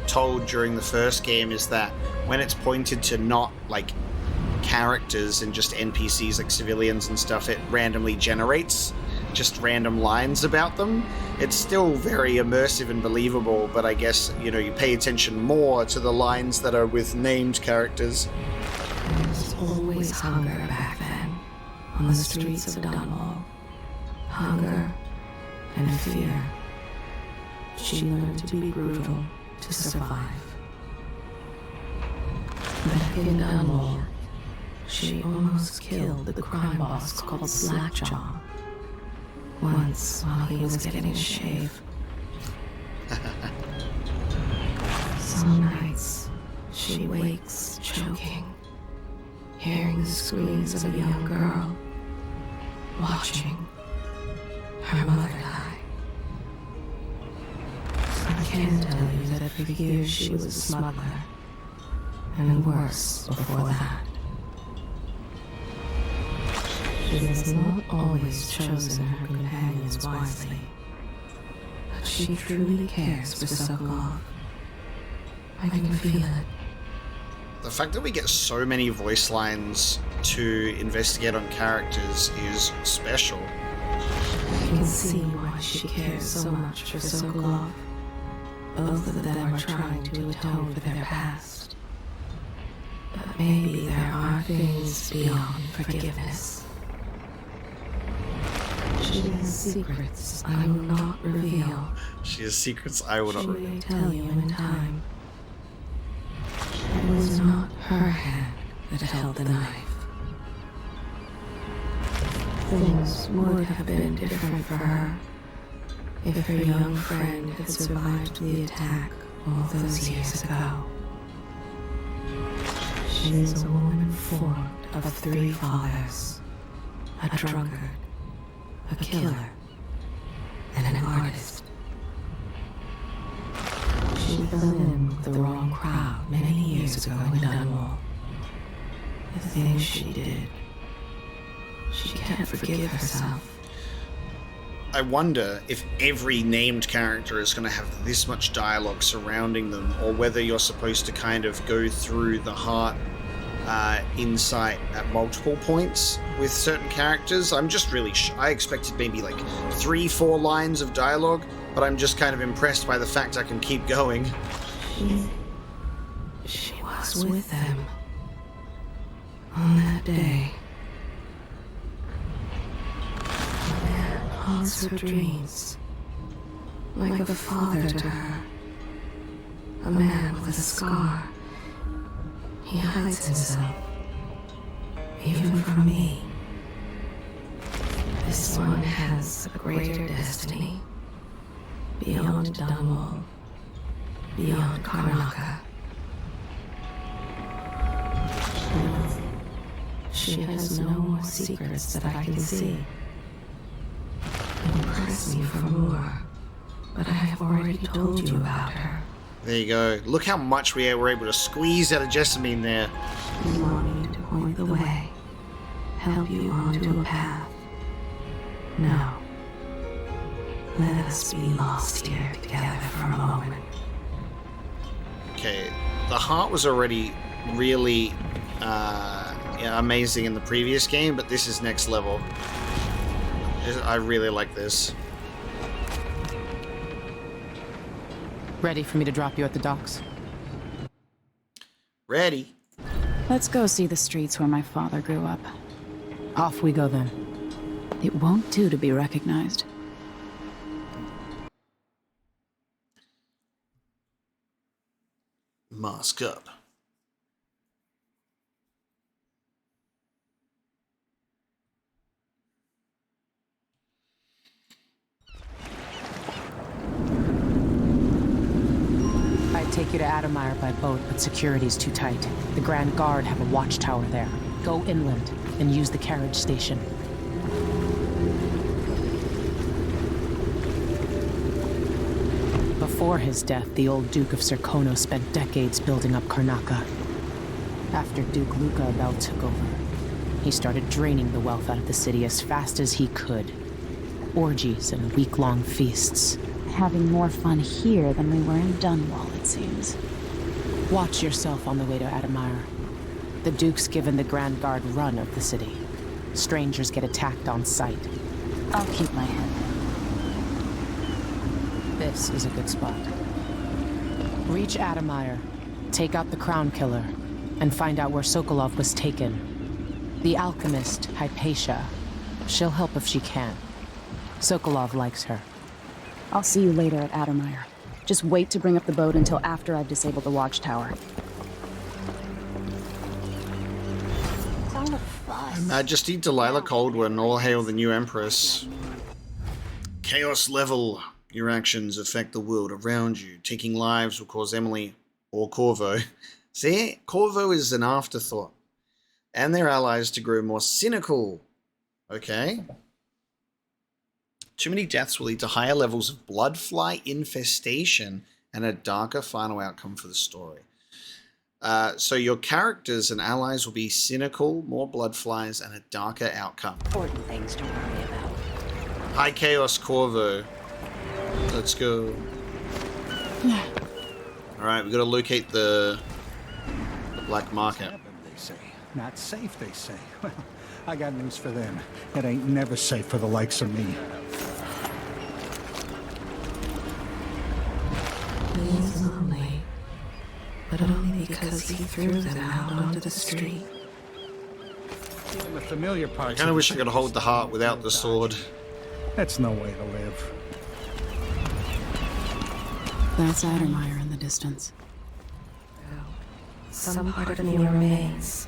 told during the first game is that when it's pointed to not like characters and just NPCs like civilians and stuff, it randomly generates just random lines about them. It's still very immersive and believable, but I guess, you know, you pay attention more to the lines that are with named characters. There was always hunger back then, on the streets of Dunwall. Hunger and fear. She learned to be brutal to survive. Back in Dunwall, she almost killed the crime boss called Slackjaw. Once, while he was getting a shave. Some nights, she wakes choking, hearing the screams of a young girl, watching her mother die. I can tell you that for years she was a smuggler, and worse before that. She has not always chosen her companions wisely, but she truly cares for Sokolov. I can feel it. The fact that we get so many voice lines to investigate on characters is special. I can see why she cares so much for Sokolov. Both of them are trying to atone for their past. But maybe there are things beyond forgiveness. She has secrets I will not reveal. She has secrets I will not reveal. She may tell you in time. It was not her hand that held the knife. Things would have been different for her if her young friend had survived the attack all those years ago. She is a woman formed of 3 fathers, a drunkard, a killer, and an artist. She fell in with the wrong crowd many years ago in Dunwall. The things she did, she can't forgive herself. I wonder if every named character is going to have this much dialogue surrounding them, or whether you're supposed to kind of go through the heart insight at multiple points with certain characters. I'm just really... I expected maybe like 3-4 lines of dialogue, but I'm just kind of impressed by the fact I can keep going. She was with them on that day. A man haunts her dreams, like a father to her. A man with a scar. He hides himself, even from me. This one has a greater destiny, beyond Dunwall, beyond Karnaca. She has no more secrets that I can see. Impress me for more, but I have already told you about her. There you go. Look how much we were able to squeeze out of Jessamine there. We want me to point the way, help you onto a path. Now, let us be lost here together for a moment. Okay, the heart was already really amazing in the previous game, but this is next level. I really like this. Ready for me to drop you at the docks? Ready. Let's go see the streets where my father grew up. Off we go then. It won't do to be recognized. Mask up. I'd take you to Adamire by boat, but security's too tight. The Grand Guard have a watchtower there. Go inland and use the carriage station. Before his death, the old Duke of Serkono spent decades building up Karnaca. After Duke Luca Abel took over, he started draining the wealth out of the city as fast as he could. Orgies and week-long feasts. Having more fun here than we were in Dunwall, it seems. Watch yourself on the way to Adamire. The Duke's given the Grand Guard run of the city. Strangers get attacked on sight. I'll keep my head. This is a good spot. Reach Adamire, take out the Crown Killer, and find out where Sokolov was taken. The alchemist, Hypatia. She'll help if she can. Sokolov likes her. I'll see you later at Adamire. Just wait to bring up the boat until after I've disabled the watchtower. Her Majesty Delilah Coldwin, all hail the new Empress. Chaos level. Your actions affect the world around you. Taking lives will cause Emily or Corvo. See, Corvo is an afterthought. And their allies to grow more cynical. Okay. Too many deaths will lead to higher levels of bloodfly infestation and a darker final outcome for the story. So your characters and allies will be cynical, more bloodflies, and a darker outcome. Important things to worry about. High Chaos Corvo. Let's go. Alright, we gotta locate the black market. They say. Not safe, they say. Well, I got news for them. It ain't never safe for the likes of me. He's lonely, but only because he threw them out onto the street. Even the familiar I parts. kinda wish I could hold the heart without the sword. That's no way to live. That's Adamire in the distance. Some part of me remains,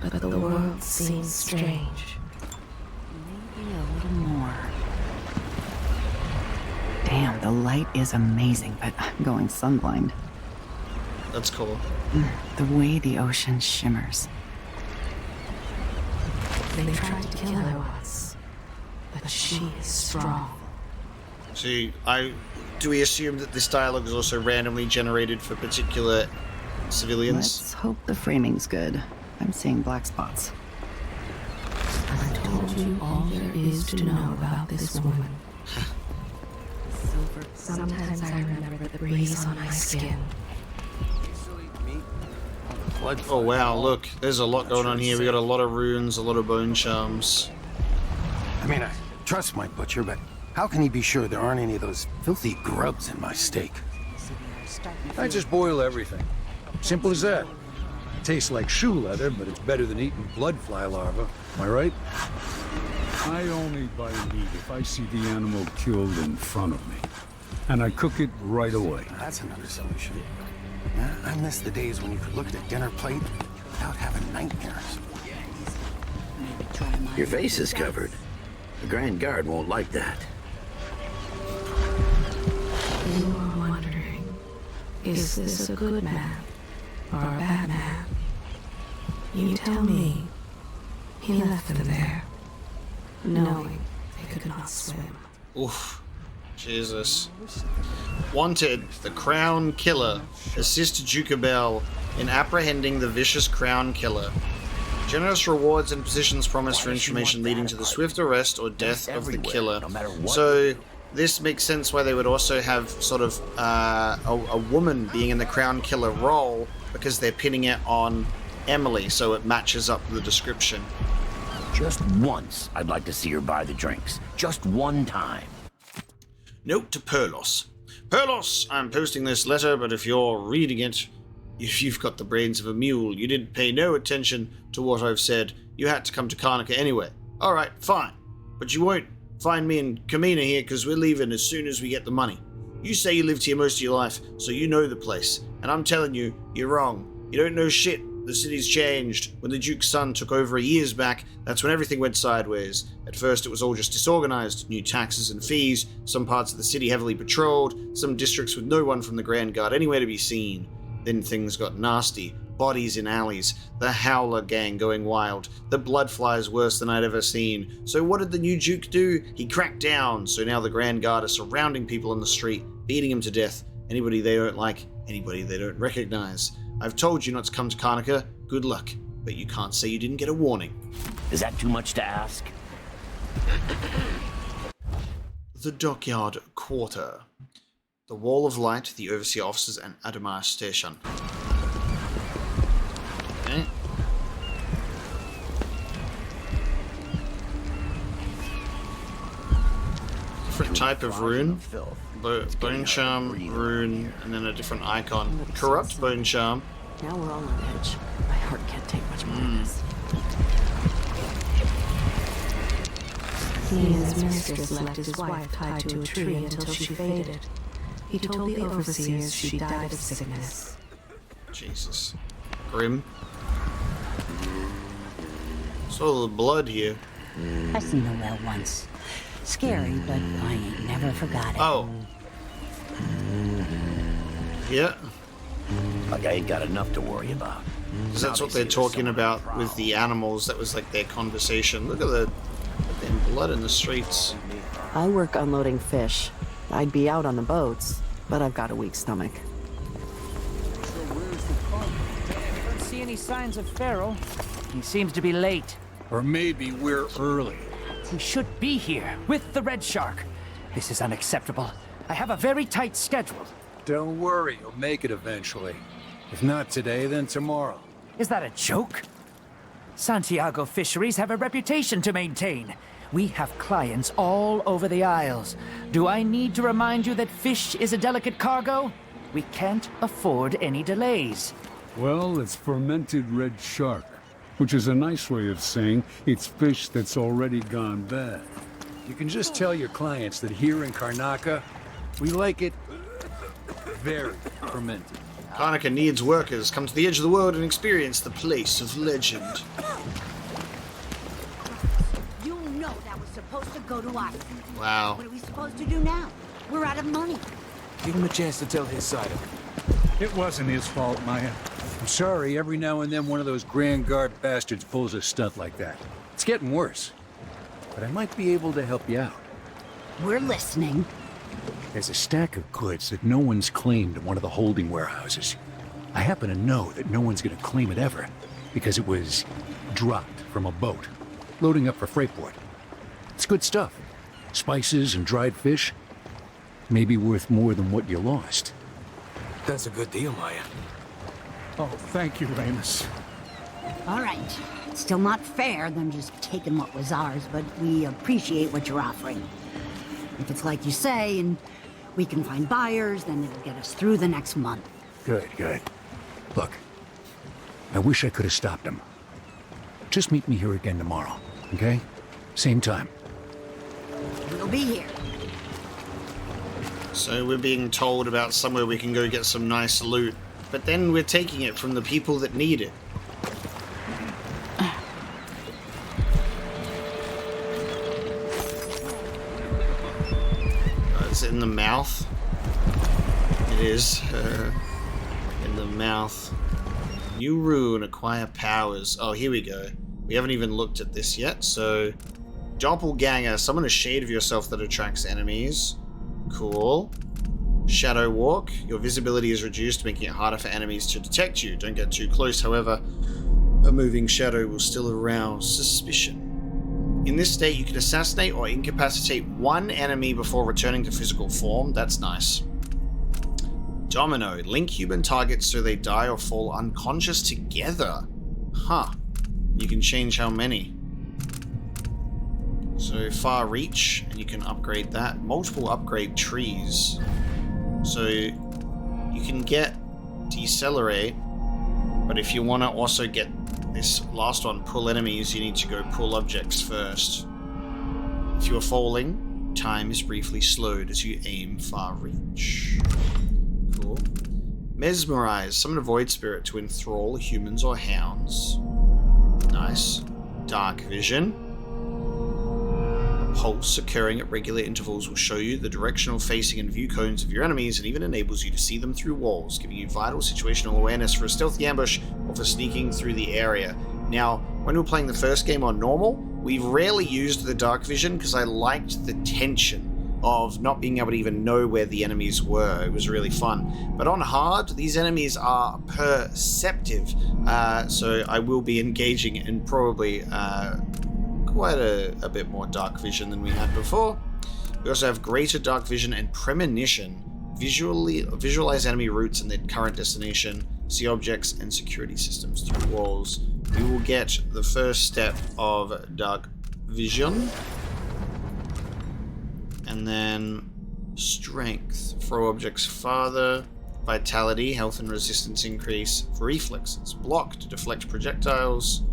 but the world seems strange. Maybe a little more. Damn, the light is amazing, but I'm going sunblind. That's cool. The way the ocean shimmers. They tried to kill her once, but she is strong. So, do we assume that this dialogue is also randomly generated for particular civilians? Let's hope the framing's good. I'm seeing black spots. I told you all there is to know about this woman. Sometimes I remember the breeze on my skin. Oh wow, look, there's a lot going on here. We got a lot of runes, a lot of bone charms. I mean, I trust my butcher, but how can he be sure there aren't any of those filthy grubs in my steak? I just boil everything. Simple as that. Tastes like shoe leather, but it's better than eating bloodfly larvae. Am I right? I only buy meat if I see the animal killed in front of me. And I cook it right away. That's another solution. Yeah, I miss the days when you could look at a dinner plate without having nightmares. Your face is covered. The Grand Guard won't like that. You are wondering, is this a good man or a bad man? You tell me. He left them there, knowing they could not swim. Oof. Jesus. Wanted, the Crown Killer. Assist Jukabel in apprehending the vicious Crown Killer. Generous rewards and positions promised for information leading to the swift arrest or death of the killer. So this makes sense why they would also have sort of a woman being in the Crown Killer role, because they're pinning it on Emily, so it matches up the description. Just once, I'd like to see her buy the drinks. Just one time. Note to Perlos. Perlos, I'm posting this letter, but if you're reading it, if you've got the brains of a mule, you didn't pay no attention to what I've said. You had to come to Karnaca anyway. Alright, fine. But you won't find me in Kamina here, because we're leaving as soon as we get the money. You say you lived here most of your life, so you know the place. And I'm telling you, you're wrong. You don't know shit. The city's changed. When the Duke's son took over years back, that's when everything went sideways. At first it was all just disorganized, new taxes and fees, some parts of the city heavily patrolled, some districts with no one from the Grand Guard anywhere to be seen. Then things got nasty. Bodies in alleys, the Howler gang going wild, the Bloodflies worse than I'd ever seen. So what did the new Duke do? He cracked down, so now the Grand Guard are surrounding people on the street, beating them to death. Anybody they don't like, anybody they don't recognize. I've told you not to come to Karnaca. Good luck. But you can't say you didn't get a warning. Is that too much to ask? The Dockyard Quarter. The Wall of Light, the Overseer Officers, and Adamar Station. Okay. Different type of rune. Bone Charm, rune, and then a different icon. Corrupt Bone Charm. Now we're all on edge. My heart can't take much more of this. He and his mistress left his wife tied to a tree until she faded. He told the overseers she died of sickness. Jesus. Grim. So the blood here. I seen the well once. Scary, but I ain't never forgot it. Oh. Yeah. Like I ain't got enough to worry about. Because that's what they're talking about with the animals. That was like their conversation. Look at the blood in the streets. I work unloading fish. I'd be out on the boats, but I've got a weak stomach. Don't see any signs of Farrell. He seems to be late. Or maybe we're early. He should be here with the Red Shark. This is unacceptable. I have a very tight schedule. Don't worry, you'll make it eventually. If not today, then tomorrow. Is that a joke? Santiago Fisheries have a reputation to maintain. We have clients all over the Isles. Do I need to remind you that fish is a delicate cargo? We can't afford any delays. Well, it's fermented red shark, which is a nice way of saying it's fish that's already gone bad. You can just tell your clients that here in Karnaca, we like it very fermented. Karnaca needs workers. Come to the edge of the world and experience the place of legend. You know that was supposed to go to us. Wow. What are we supposed to do now? We're out of money. Give him a chance to tell his side of it. It wasn't his fault, Maya. I'm sorry, every now and then one of those Grand Guard bastards pulls a stunt like that. It's getting worse. But I might be able to help you out. We're listening. There's a stack of goods that no one's claimed in one of the holding warehouses. I happen to know that no one's gonna claim it ever, because it was dropped from a boat, loading up for Freightport. It's good stuff. Spices and dried fish. Maybe worth more than what you lost. That's a good deal, Maya. Oh, thank you, Ramus. All right. Still not fair, them just taking what was ours, but we appreciate what you're offering. If it's like you say, and we can find buyers, then it'll get us through the next month. Good, good. Look, I wish I could have stopped him. Just meet me here again tomorrow, okay? Same time. We'll be here. So we're being told about somewhere we can go get some nice loot, but then we're taking it from the people that need it. Is it in the mouth? It is. In the mouth. New rune, acquire powers. Oh, here we go. We haven't even looked at this yet, so... Doppelganger, summon a shade of yourself that attracts enemies. Cool. Shadow Walk, your visibility is reduced, making it harder for enemies to detect you. Don't get too close, however. A moving shadow will still arouse suspicion. In this state, you can assassinate or incapacitate one enemy before returning to physical form. That's nice. Domino, link human targets so they die or fall unconscious together. Huh. You can change how many. So far reach, and you can upgrade that. Multiple upgrade trees. So you can get decelerate, but if you want to also get this last one, pull enemies, you need to go pull objects first. If you are falling, time is briefly slowed as you aim far reach. Cool. Mesmerize, summon a void spirit to enthrall humans or hounds. Nice. Dark vision. Pulse occurring at regular intervals will show you the directional facing and view cones of your enemies and even enables you to see them through walls, giving you vital situational awareness for a stealthy ambush or for sneaking through the area. Now, when we were playing the first game on normal, we rarely used the dark vision because I liked the tension of not being able to even know where the enemies were. It was really fun. But on hard, these enemies are perceptive, so I will be engaging in probably quite a bit more dark vision than we had before. We also have greater dark vision and premonition. Visualize enemy routes and their current destination, see objects and security systems through walls. We will get the first step of dark vision. And then strength, throw objects farther. Vitality, health and resistance increase. Reflexes, block to deflect projectiles.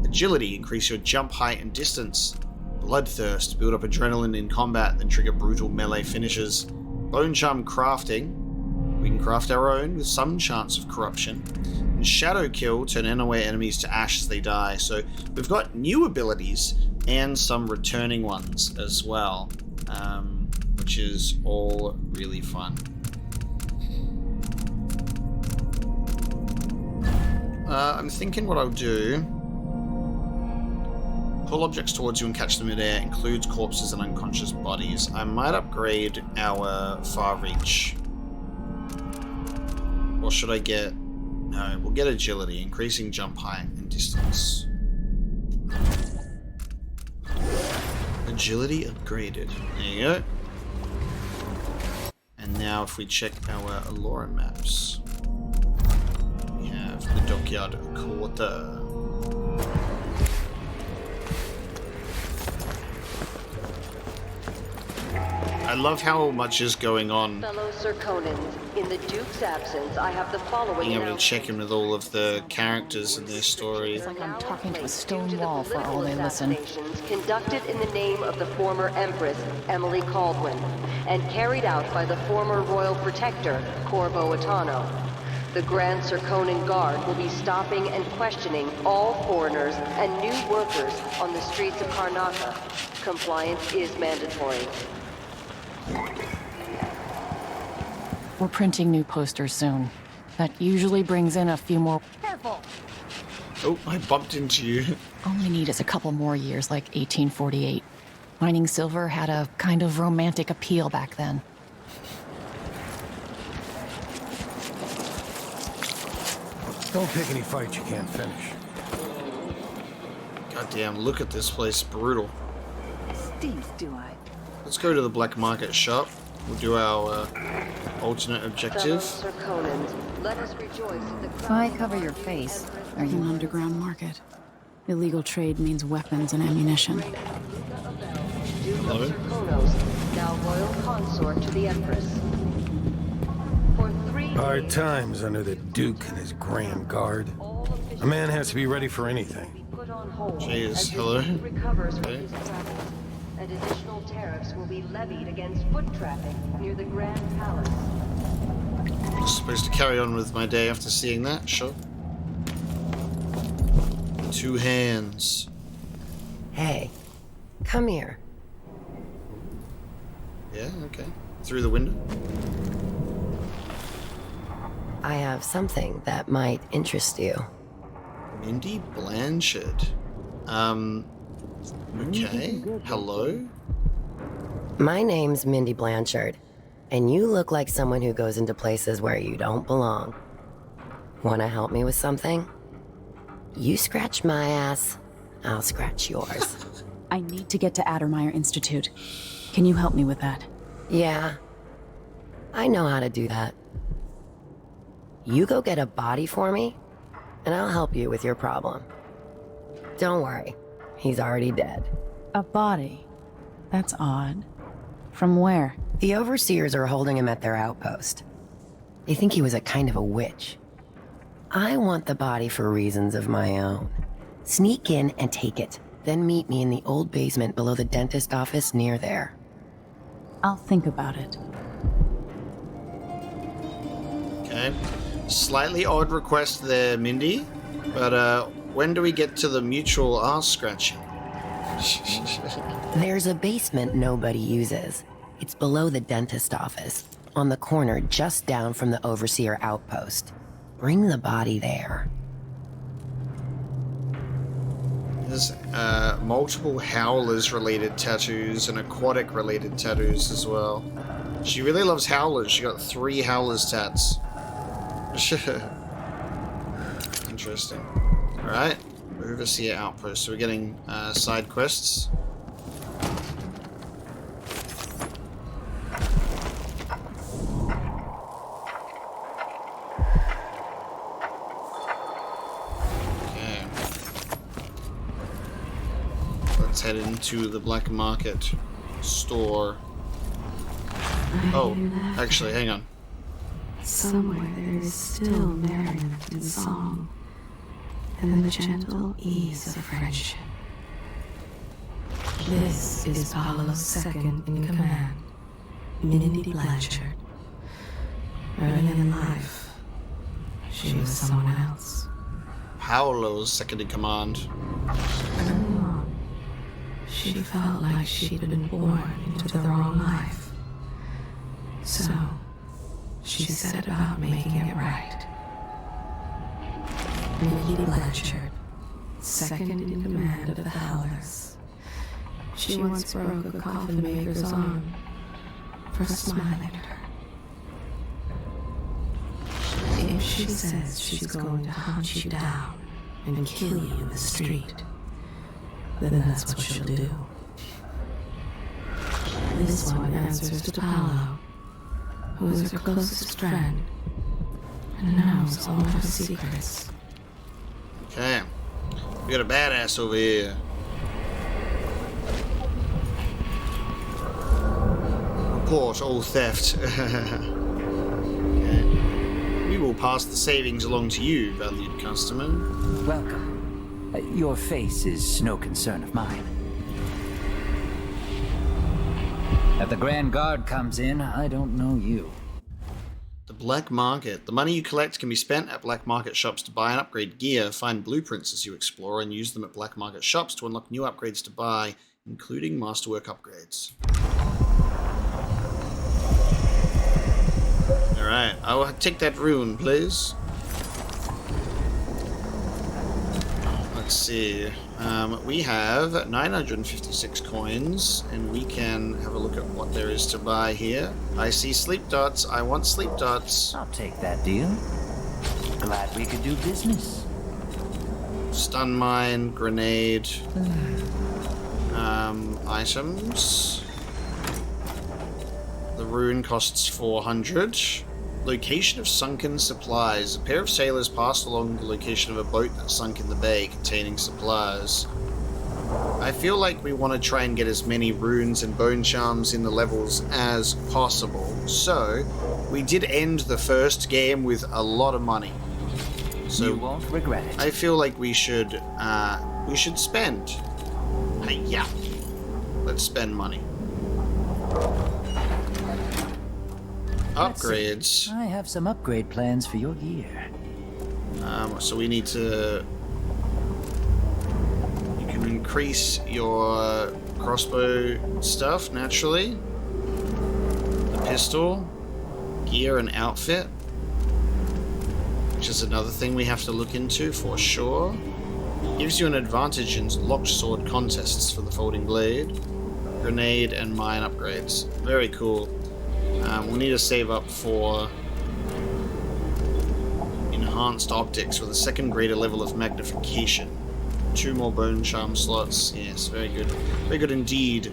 Agility, increase your jump height and distance. Bloodthirst, build up adrenaline in combat, then trigger brutal melee finishes. Bone charm crafting, we can craft our own with some chance of corruption. And shadow kill, turn enemy enemies to ash as they die. So we've got new abilities and some returning ones as well, which is all really fun. I'm thinking what I'll do. Pull objects towards you and catch them midair, includes corpses and unconscious bodies. I might upgrade our far reach. Or should I get... No, we'll get agility, increasing jump height and distance. Agility upgraded. There you go. And now if we check our Allura maps, we have the Dockyard Quarter. I love how much is going on. Fellow Serkonans, in the Duke's absence, I have the following. Being able to check in with all of the characters and their story. It's like I'm talking to a stone wall for all they listen. Conducted in the name of the former Empress, Emily Caldwin, and carried out by the former Royal Protector, Corvo Atano. The Grand Serkonan Guard will be stopping and questioning all foreigners and new workers on the streets of Karnaca. Compliance is mandatory. We're printing new posters soon. That usually brings in a few more... Careful! Oh, I bumped into you. All I need is a couple more years like 1848. Mining silver had a kind of romantic appeal back then. Don't pick any fights you can't finish. Goddamn, look at this place. Brutal. Steve, do I? Let's go to the black market shop. We'll do our alternate objective. Let us rejoice in the Why cover your face? Are you an underground market? Illegal trade means weapons and ammunition. Hello? now royal consort to the Empress. For 3 Hard days, times under the Duke and his Grand Guard. A man has to be ready for anything. put on hold Jeez, as hello? his fleet recovers from Okay. his travels, and additional tariffs will be levied against foot traffic near the Grand Palace. Supposed to carry on with my day after seeing that, sure. Two hands. Hey, come here. Yeah, okay. Through the window. I have something that might interest you. Mindy Blanchard. Okay. Hello? My name's Mindy Blanchard, and you look like someone who goes into places where you don't belong. Wanna help me with something? You scratch my ass, I'll scratch yours. I need to get to Addermeyer Institute. Can you help me with that? Yeah, I know how to do that. You go get a body for me, and I'll help you with your problem. Don't worry, he's already dead. A body? That's odd. From where? The overseers are holding him at their outpost. They think he was a kind of a witch. I want the body for reasons of my own. Sneak in and take it, then meet me in the old basement below the dentist office near there. I'll think about it. Okay. Slightly odd request there, Mindy. But, when do we get to the mutual arse scratching? There's a basement nobody uses. It's below the dentist office, on the corner just down from the overseer outpost. Bring the body there. There's multiple Howlers-related tattoos and aquatic-related tattoos as well. She really loves Howlers. She got 3 Howlers tats. Interesting. Alright, Overseer Outpost. So we're getting side quests. Let's head into the black market store. Oh, actually, hang on. Somewhere there is still merriment and song, and the gentle ease of friendship. This is Paolo's second in command, Mindy Blanchard. Early in life, she was someone else. Paolo's second in command. Early on, she felt like she'd been born into the wrong life. So, she set about making it right. Mindy Blanchard, second in command of the Howlers. She once broke a coffin maker's arm for smiling at her. If she says she's going to hunt you down and kill you in the street, then that's what she'll do. This one answers to Paolo, who is her closest friend and knows all her secrets. Okay. We got a badass over here. Report all theft. Okay. We will pass the savings along to you, valued customer. Welcome. Your face is no concern of mine. If the Grand Guard comes in, I don't know you. The black market. The money you collect can be spent at black market shops to buy and upgrade gear, find blueprints as you explore, and use them at black market shops to unlock new upgrades to buy, including masterwork upgrades. Alright, I will take that rune, please. let's see. We have 956 coins, and we can have a look at what there is to buy here. I see sleep dots. I want sleep dots. I'll take that deal. Glad we could do business. Stun mine, grenade, items. The rune costs 400. Location of sunken supplies. A pair of sailors passed along the location of a boat that sunk in the bay containing supplies. I feel like we want to try and get as many runes and bone charms in the levels as possible. So, we did end the first game with a lot of money. So you won't regret it. I feel like we should spend. Yeah. Let's spend money. Upgrades. I have some upgrade plans for your gear. So we need to... You can increase your crossbow stuff, naturally. The pistol. Gear and outfit. Which is another thing we have to look into for sure. Gives you an advantage in locked sword contests for the folding blade. Grenade and mine upgrades. Very cool. We'll need to save up for enhanced optics with a second greater level of magnification. 2 more bone charm slots. Yes, very good. Very good indeed.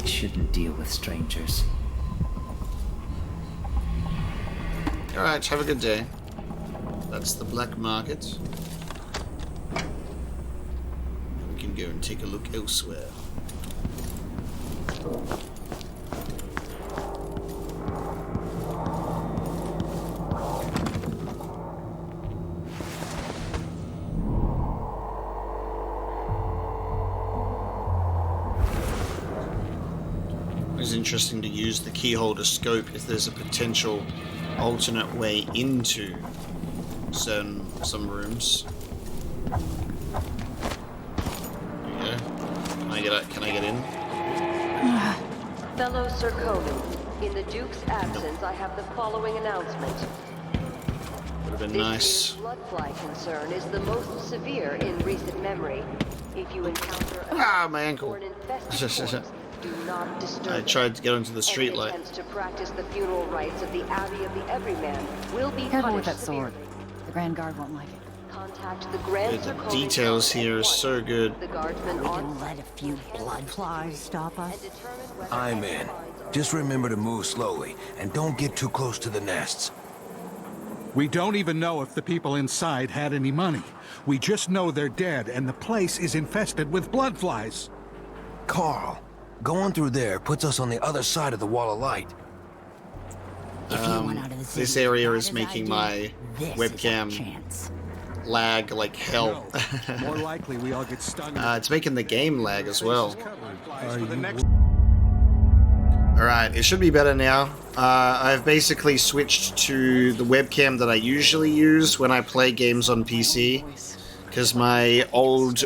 Shouldn't deal with strangers. Alright, have a good day. That's the black market. We can go and take a look elsewhere. It's interesting to use the keyholder scope if there's a potential alternate way into some rooms. There you go. Can I get in? Fellow Serkonan, in the Duke's absence, I have the following announcement. Would have been This nice. year's Bloodfly concern is the most severe in recent memory. If you encounter my ankle. or an infested corpse, do not disturb I tried to get onto the street Any light. attempts to practice the funeral rites of the Abbey of the Everyman will be Careful with punished that sword. The Grand Guard won't like it. Contact the Grand The Serkonan details here are so good. The guardsmen We on can let a few bloodflies stop us. I'm in. Just remember to move slowly, and don't get too close to the nests. We don't even know if the people inside had any money. We just know they're dead, and the place is infested with bloodflies. Carl, going through there puts us on the other side of the wall of light. This area is making my webcam lag like hell. More likely we all get stung. It's making the game lag as well. Alright, it should be better now. I've basically switched to the webcam that I usually use when I play games on PC. Because my old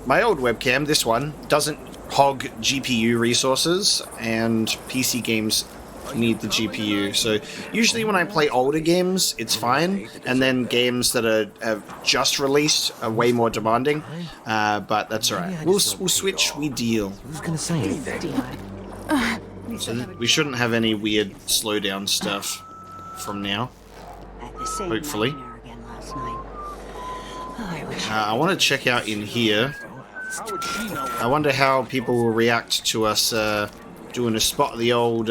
webcam, this one, doesn't hog GPU resources, and PC games need the GPU. So usually when I play older games, it's fine, and then games that have just released are way more demanding. But that's alright. We'll switch. We deal. Who's gonna say anything? So we shouldn't have any weird slowdown stuff from now. Hopefully. I want to check out in here. I wonder how people will react to us doing a spot the old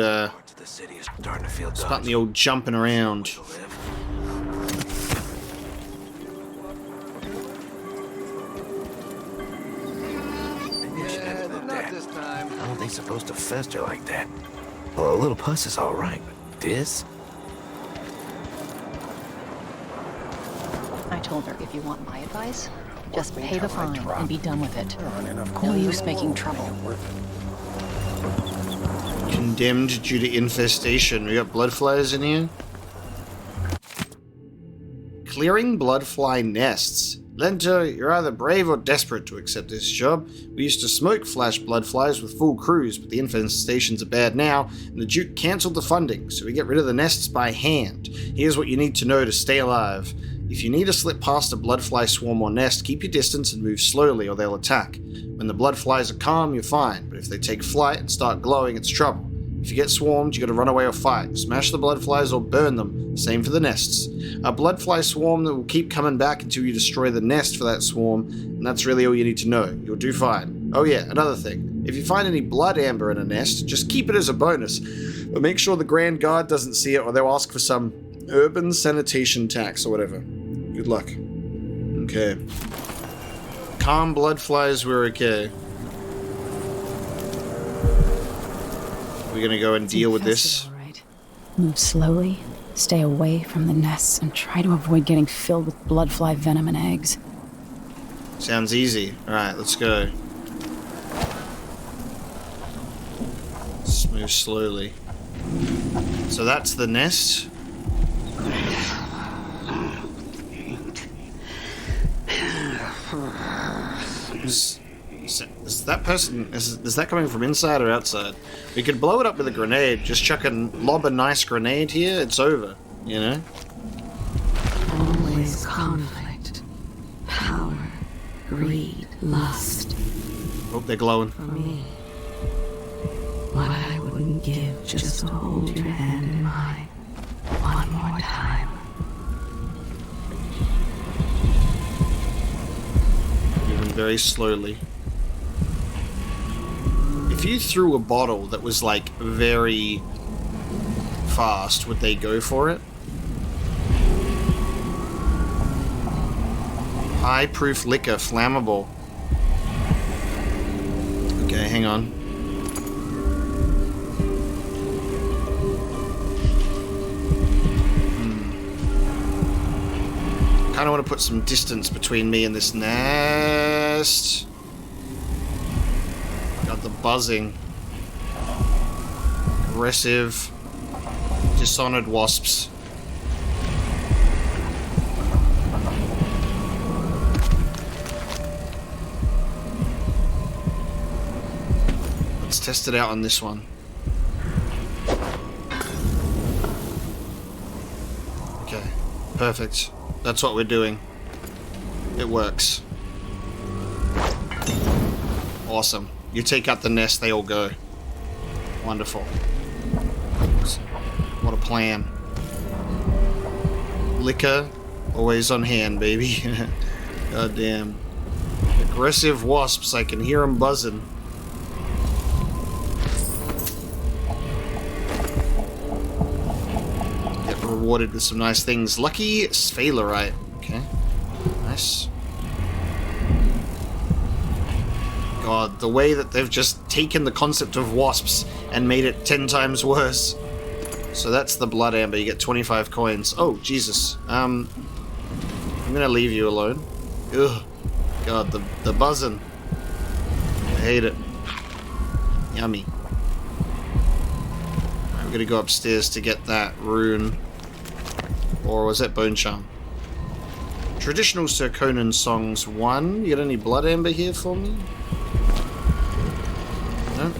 jumping around. I don't think supposed to fester like that. Well, a little pus is all right, but this? I told her, if you want my advice, just pay the fine and be done with it. No use making trouble. Condemned due to infestation. We got bloodflies in here. Clearing bloodfly nests. Lento, you're either brave or desperate to accept this job. We used to smoke flash bloodflies with full crews, but the infestations are bad now, and the Duke cancelled the funding, so we get rid of the nests by hand. Here's what you need to know to stay alive. If you need to slip past a bloodfly swarm or nest, keep your distance and move slowly or they'll attack. When the bloodflies are calm, you're fine, but if they take flight and start glowing, it's trouble. If you get swarmed, you gotta run away or fight. Smash the bloodflies or burn them. Same for the nests. A bloodfly swarm that will keep coming back until you destroy the nest for that swarm, and that's really all you need to know. You'll do fine. Oh yeah, another thing. If you find any blood amber in a nest, just keep it as a bonus. But make sure the Grand Guard doesn't see it or they'll ask for some urban sanitation tax or whatever. Good luck. Okay. Calm bloodflies, we're okay. We're gonna go and deal with this. Move slowly, stay away from the nests, and try to avoid getting filled with bloodfly venom and eggs. Sounds easy. Alright, let's go. Let's move slowly. So that's the nest. Is that person, is that coming from inside or outside? We could blow it up with a grenade, just lob a nice grenade here, it's over, you know? Always conflict, power, greed, lust. Oh, they're glowing. For me, what I wouldn't give just to hold your hand in mine one more time. Moving very slowly. If you threw a bottle that was like very fast, would they go for it? High proof liquor, flammable. Okay, hang on. Kinda want to put some distance between me and this nest. Got the buzzing. Aggressive. Dishonored wasps. Let's test it out on this one. Okay, perfect. That's what we're doing. It works. Awesome. You take out the nest, they all go. Wonderful. What a plan. Liquor, always on hand, baby. God damn. Aggressive wasps, I can hear them buzzing. Get rewarded with some nice things. Lucky sphalerite. Okay. Nice. God, the way that they've just taken the concept of wasps and made it 10 times worse. So that's the blood amber. You get 25 coins. Oh, Jesus. I'm gonna leave you alone. Ugh. God, the buzzing. I hate it. Yummy. I'm gonna go upstairs to get that rune. Or was that bone charm? Traditional Sir Conan songs 1. You got any blood amber here for me? No?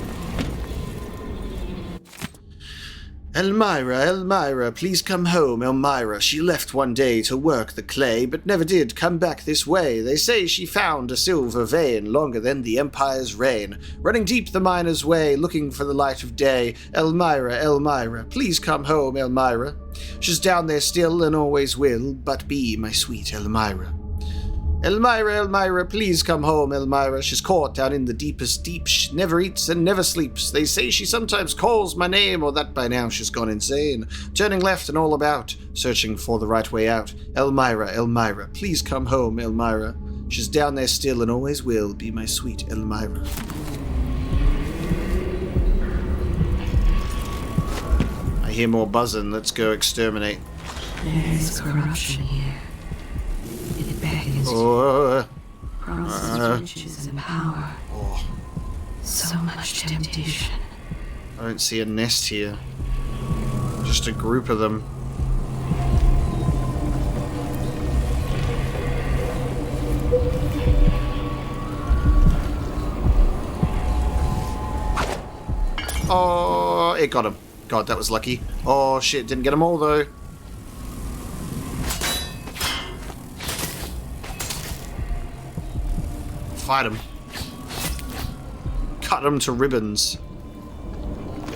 Elmira, Elmira, please come home, Elmira. She left one day to work the clay, but never did come back this way. They say she found a silver vein longer than the Empire's reign, running deep the miner's way, looking for the light of day. Elmira, Elmira, please come home, Elmira. She's down there still and always will, but be my sweet Elmira. Elmira, Elmira, please come home, Elmira. She's caught down in the deepest deep. She never eats and never sleeps. They say she sometimes calls my name, or that by now she's gone insane. Turning left and all about, searching for the right way out. Elmira, Elmira, please come home, Elmira. She's down there still and always will, be my sweet Elmira. I hear more buzzing. Let's go exterminate. There's corruption here. It beckons promises riches and power. So much temptation. I don't see a nest here. Just a group of them. Oh, it got him. God, that was lucky. Oh shit, didn't get them all though. fight him. Cut him to ribbons.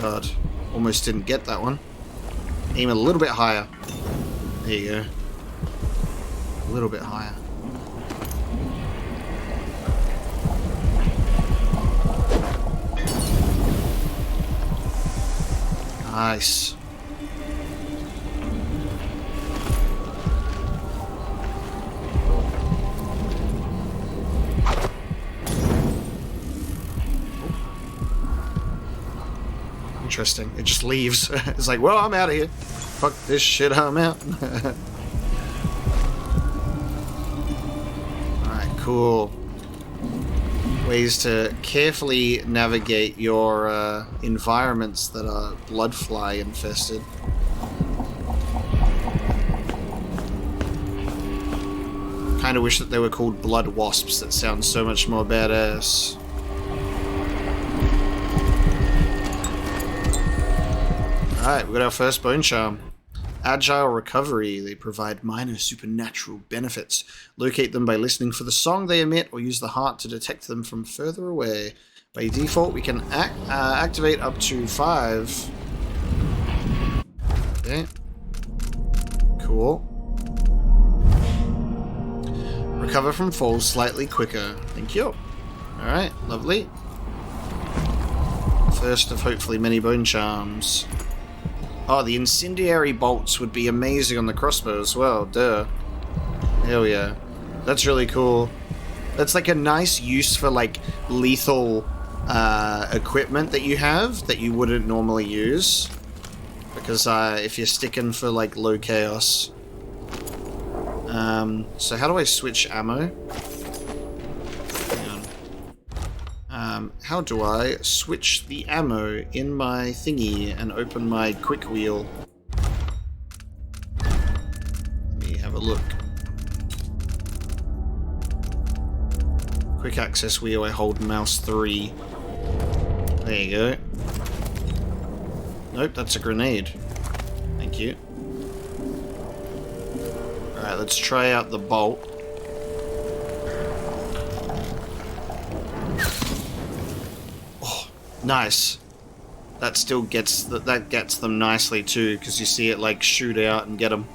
God, almost didn't get that one. Aim a little bit higher. There you go. A little bit higher. Nice. Interesting. It just leaves. It's like, well, I'm out of here. Fuck this shit, I'm out. Alright, cool. Ways to carefully navigate your environments that are bloodfly infested. Kinda wish that they were called blood wasps. That sounds so much more badass. Alright, we got our first bone charm. Agile recovery. They provide minor supernatural benefits. Locate them by listening for the song they emit or use the heart to detect them from further away. By default, we can activate up to 5. Okay. Cool. Recover from falls slightly quicker. Thank you. Alright, lovely. First of hopefully many bone charms. Oh, the incendiary bolts would be amazing on the crossbow as well. Duh. Hell yeah. That's really cool. That's like a nice use for like lethal equipment that you have that you wouldn't normally use. Because if you're sticking for like low chaos. So how do I switch ammo? Hang on. How do I switch the ammo in my thingy and open my quick wheel? Let me have a look. Quick access wheel, I hold mouse 3. There you go. Nope, that's a grenade. Thank you. Alright, let's try out the bolt. Nice. That still gets that gets them nicely too, because you see it like shoot out and get them.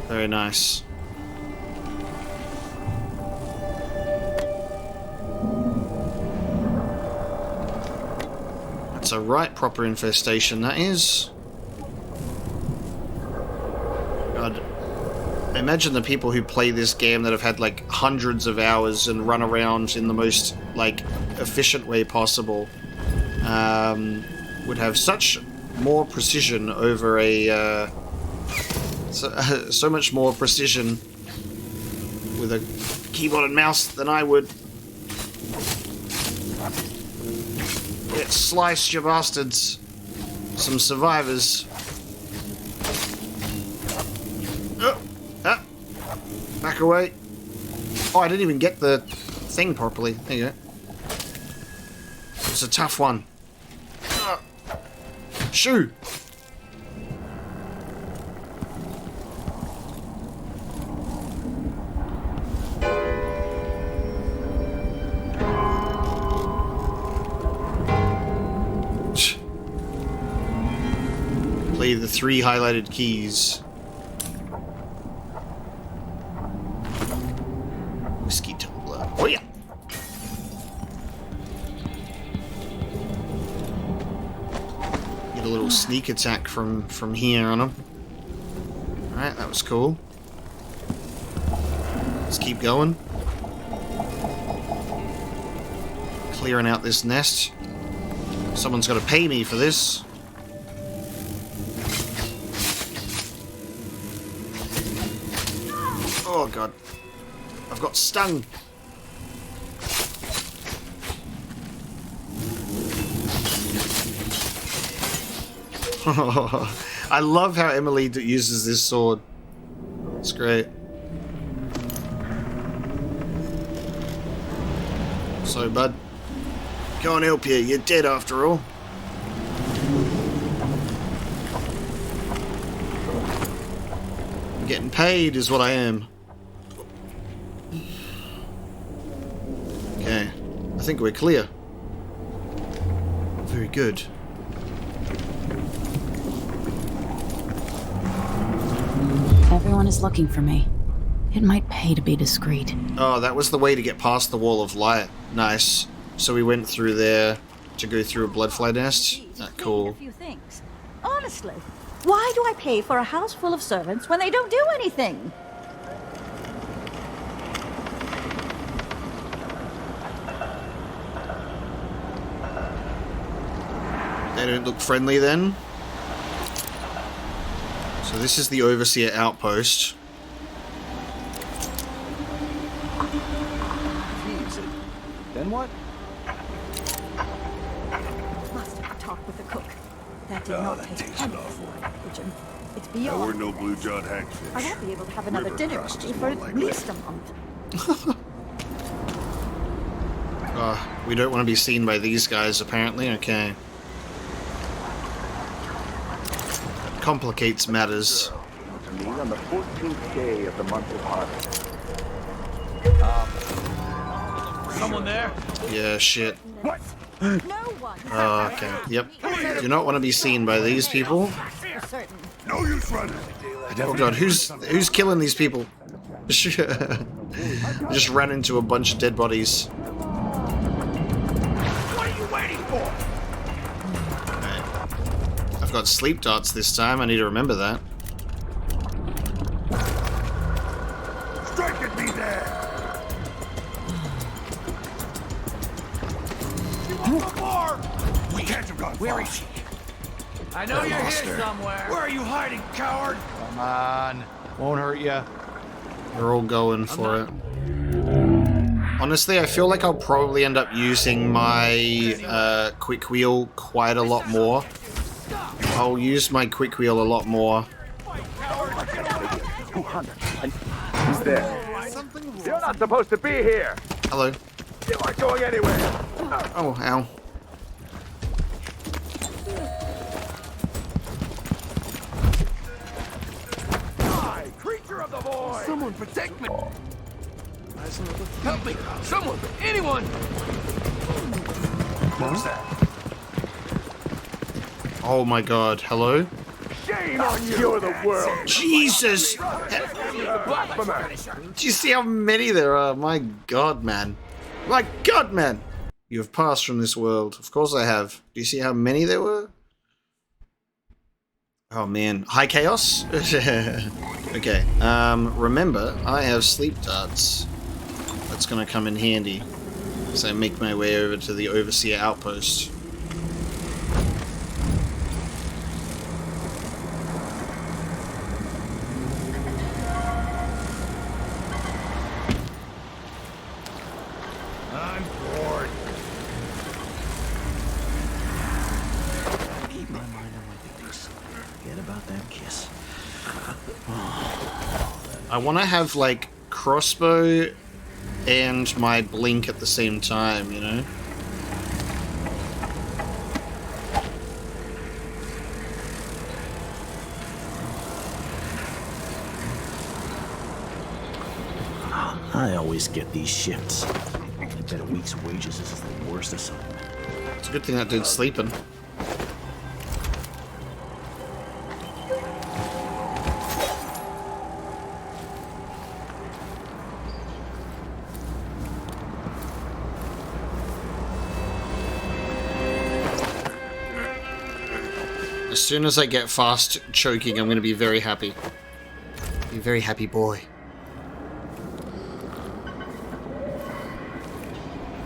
Very nice. That's a right proper infestation, that is. God. I imagine the people who play this game that have had like hundreds of hours and run around in the most like efficient way possible would have such more precision over a so much more precision with a keyboard and mouse than I would. Get sliced, you bastards. Some survivors. Back away. Oh, I didn't even get the thing properly. There you go. It's a tough one. Shoo! Play the 3 highlighted keys. Whiskey tumbler. Oh yeah! Get a little sneak attack from here on him. Alright, that was cool. Let's keep going. Clearing out this nest. Someone's got to pay me for this. Oh god. I've got stung. I love how Emily uses this sword. It's great. So, bud. Can't help you. You're dead after all. I'm getting paid is what I am. Okay. I think we're clear. Very good. Everyone is looking for me. It might pay to be discreet. Oh, that was the way to get past the wall of light. Nice. So we went through there to go through a bloodfly nest. Cool. A few things. Honestly, why do I pay for a house full of servants when they don't do anything? They don't look friendly then. So this is the Overseer outpost. Then what? Must have talked with the cook. That did not take penny for the pigeon. It's beyond. There were no blue-jawed hagfish. I won't be able to have another River dinner crust party is for more at like least that. a month. We don't want to be seen by these guys, apparently. Okay. Complicates matters. To me on the 14th day of the month of harvest. Someone there? Yeah, shit. What? Oh, okay. Yep. Do not want to be seen by these people. No use running. Oh god, who's killing these people? Just ran into a bunch of dead bodies. What are you waiting for? Right. I've got sleep darts this time. I need to remember that. Strike at me there. You want more? We can't have gone far. Where is she? I know you're here somewhere. Where are you hiding, coward? Come on. Won't hurt ya. We're all going for it. Honestly, I feel like I'll probably end up using my quick wheel quite a lot more. I'll use my quick wheel a lot more. 200. Who's there? You're not supposed to be here. Hello. You aren't going anywhere. Oh, ow. Creature of the void! Someone protect me! Help me! Someone! Anyone! What? Oh my god, hello? Shame on you! You're the world! Jesus! Blasphemer! Do you see how many there are? My god, man. My god, man! You have passed from this world. Of course I have. Do you see how many there were? Oh man. High chaos? Okay. Remember, I have sleep darts. That's gonna come in handy as I make my way over to the Overseer outpost. I'm bored. Keep my mind on my duties. Forget about that kiss. I want to have, like, crossbow and my blink at the same time, you know? I always get these shifts. I bet a week's wages is the worst assignment. It's a good thing that dude's sleeping. As soon as I get fast choking, I'm going to be very happy. Be a very happy boy.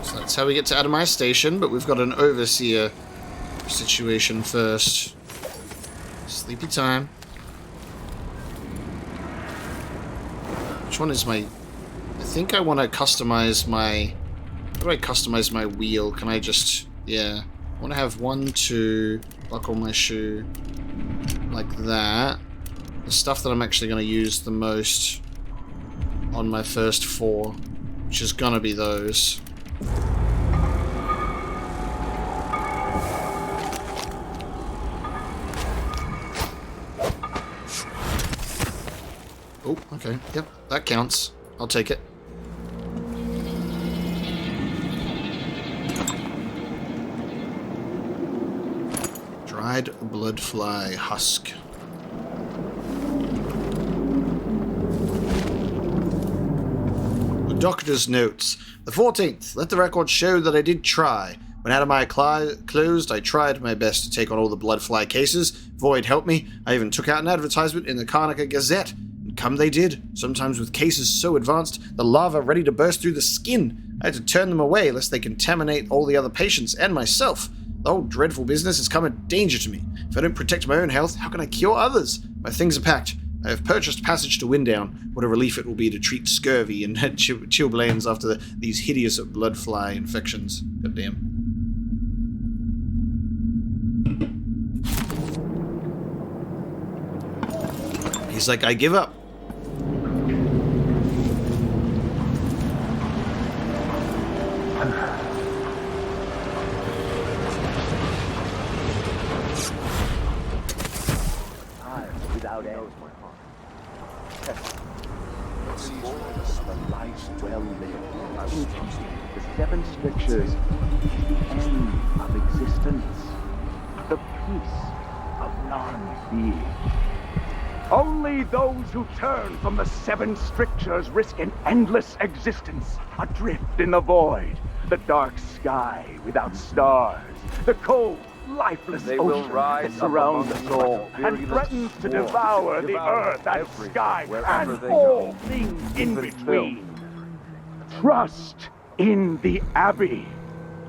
So that's how we get to Atomized Station, but we've got an Overseer situation first. Sleepy time. Which one is my... I think I want to customize my... How do I customize my wheel? Can I just... Yeah. I want to have 1, 2... Buckle my shoe. Like that. The stuff that I'm actually going to use the most on my first 4. Which is going to be those. Oh, okay. Yep, that counts. I'll take it. Dried bloodfly husk. The doctor's notes. The 14th. Let the record show that I did try. When Adamai closed, I tried my best to take on all the bloodfly cases. Void helped me. I even took out an advertisement in the Karnaca Gazette. And come they did, sometimes with cases so advanced, the larvae ready to burst through the skin. I had to turn them away lest they contaminate all the other patients and myself. The whole dreadful business has come a danger to me. If I don't protect my own health, how can I cure others? My things are packed. I have purchased passage to Winddown. What a relief it will be to treat scurvy and chilblains after these hideous bloodfly infections. Goddamn. He's like, I give up. Without end. The life well lived. The seven strictures. End of existence. The peace of non-being. Only those who turn from the seven strictures risk an endless existence, adrift in the void, the dark sky without stars, the cold, lifeless ocean that surrounds us all and threatens to devour the earth and sky and all things in between. Trust in the Abbey,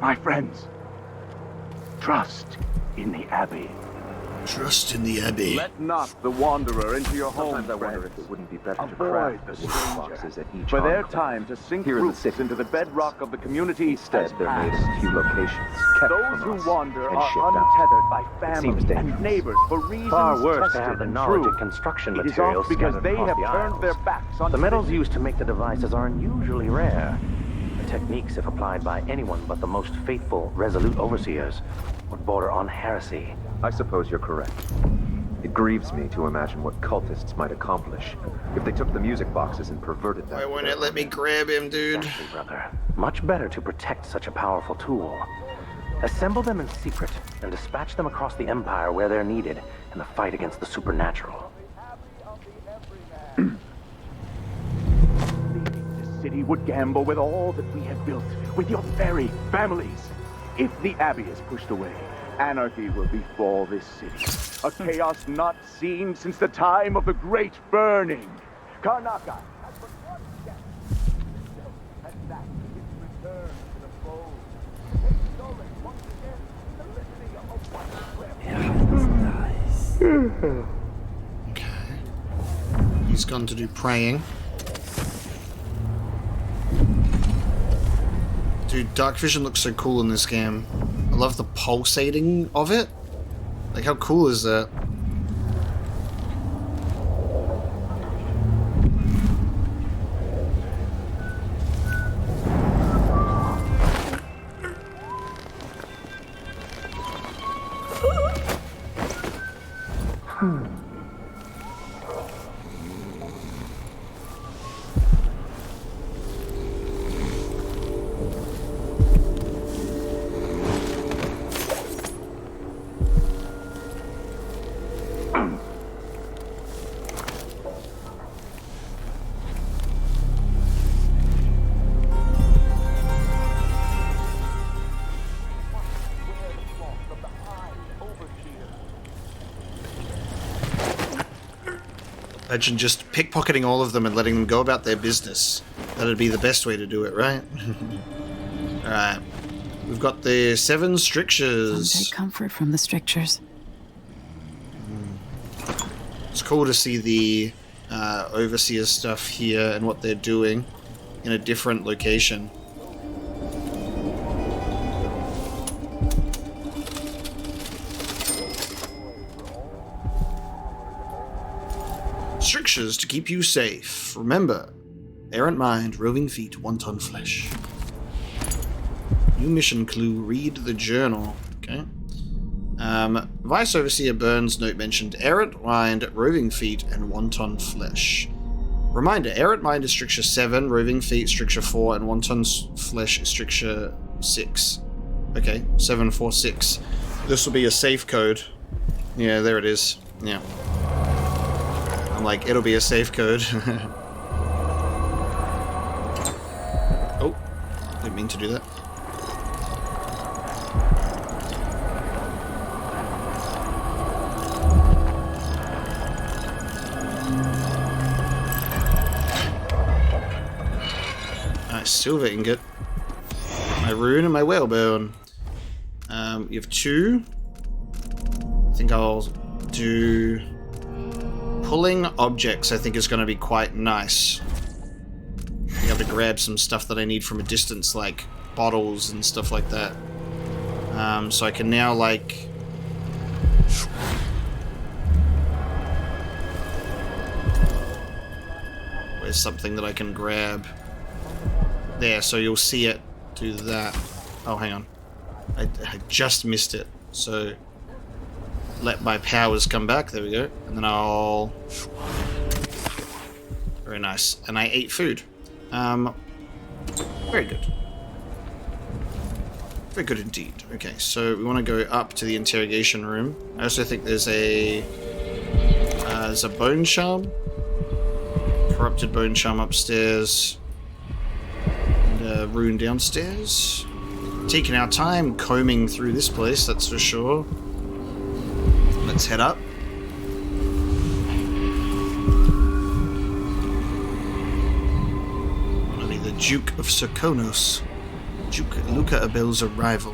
my friends. Trust in the Abbey. Trust in the Abbey. Let not the wanderer into your home. Sometimes I wonder if it wouldn't be better to Avoid craft the the boxes at each for their enclave. time to sink Here in the roots city, into the bedrock of the community. Instead, they're made in a few locations, kept Those from who us, wander and are shipped out. untethered by It seems family dangerous. and neighbors for reasons Far worse to tested have the and knowledge true. of construction It is materials off because scattered they across have the turned isles. their backs on The metals used to make the devices are unusually rare. The techniques, if applied by anyone but the most faithful, resolute overseers, would border on heresy. I suppose you're correct. It grieves me to imagine what cultists might accomplish if they took the music boxes and perverted them. Why won't it let me grab him, dude? Exactly, brother. Much better to protect such a powerful tool. Assemble them in secret and dispatch them across the Empire where they're needed in the fight against the supernatural. The city would gamble with all that we have built, with your very families. If the Abbey is pushed away, anarchy will befall this city. A chaos not seen since the time of the Great Burning. Karnaca has but one guest, and that is return to the fold. Take solace once again in the listening of what Okay. He's gone to do praying. Dude, Dark Vision looks so cool in this game. I love the pulsating of it. Like, how cool is that? Imagine just pickpocketing all of them and letting them go about their business. That'd be the best way to do it, right? Alright. We've got the 7 strictures. Some take comfort from the strictures. It's cool to see the overseer stuff here and what they're doing in a different location. Strictures to keep you safe. Remember, errant mind, roving feet, 1 ton flesh. New mission clue, read the journal. Okay. Vice Overseer Burns' note mentioned errant mind, roving feet, and 1 ton flesh. Reminder, errant mind is stricture 7, roving feet stricture 4, and 1 ton flesh is stricture 6. Okay, 746. This will be a safe code. Yeah, there it is. Yeah. I'm like, it'll be a safe code. Oh, didn't mean to do that. Nice silver ingot. My rune and my whalebone. You have 2. I think I'll do pulling objects. I think is going to be quite nice. I have to grab some stuff that I need from a distance, like bottles and stuff like that. So I can now like where's something that I can grab? There, so you'll see it do that. Oh, hang on. I just missed it. So let my powers come back. There we go. And then I'll... Very nice. And I ate food. Very good. Very good indeed. Okay, so we want to go up to the interrogation room. I also think there's a bone charm. Corrupted bone charm upstairs. And a rune downstairs. Taking our time combing through this place, that's for sure. Let's head up. It'll be the Duke of Sokolov. Duke Luca Abel's arrival.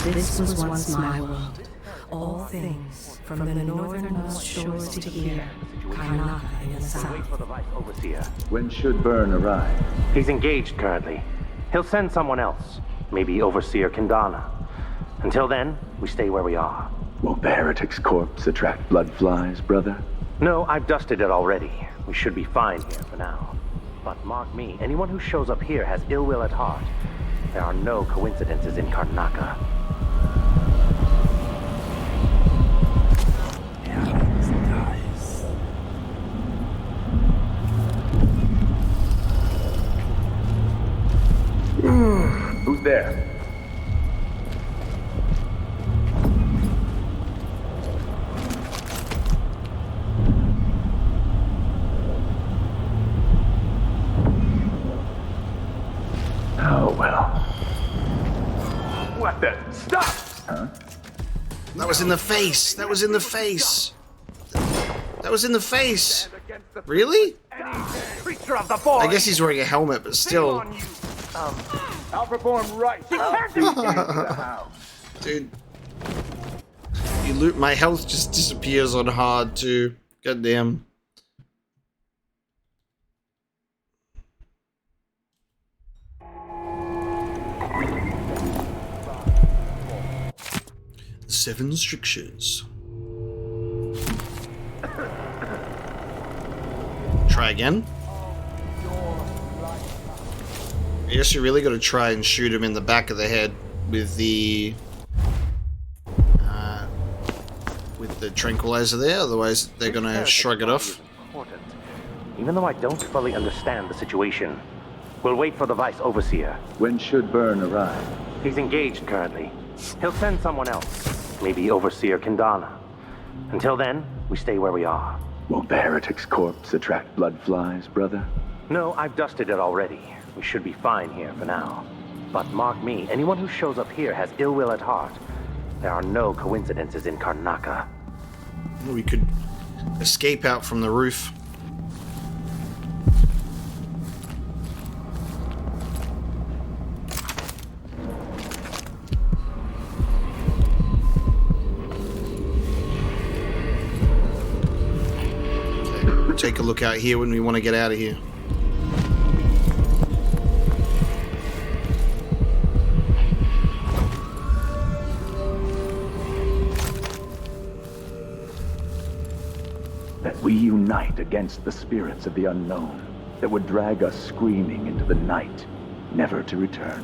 This was once my world. All things, from the northernmost shores to here, Karnaca in the south. When should Byrne arrive? He's engaged currently. He'll send someone else. Maybe Overseer Karnaca. Until then, we stay where we are. Won't the heretic's corpse attract bloodflies, brother? No, I've dusted it already. We should be fine here for now. But mark me, anyone who shows up here has ill will at heart. There are no coincidences in Karnaca. Who's there? Oh, well. What the? Stop! Huh? That was in the face! That was in the face! That was in the face! Really? I guess he's wearing a helmet, but still. I'll perform right. Dude. You loot, my health just disappears on hard too. Goddamn. Seven strictures. Try again. I guess you really got to try and shoot him in the back of the head with the tranquilizer there, otherwise they're gonna shrug it off. Even though I don't fully understand the situation, we'll wait for the Vice Overseer. When should Byrne arrive? He's engaged currently. He'll send someone else, maybe Overseer Karnaca. Until then, we stay where we are. Won't the heretic's corpse attract bloodflies, brother? No, I've dusted it already. We should be fine here for now. But mark me, anyone who shows up here has ill will at heart. There are no coincidences in Karnaca. We could escape out from the roof. Okay, we'll take a look out here when we want to get out of here. We unite against the spirits of the unknown that would drag us screaming into the night, never to return.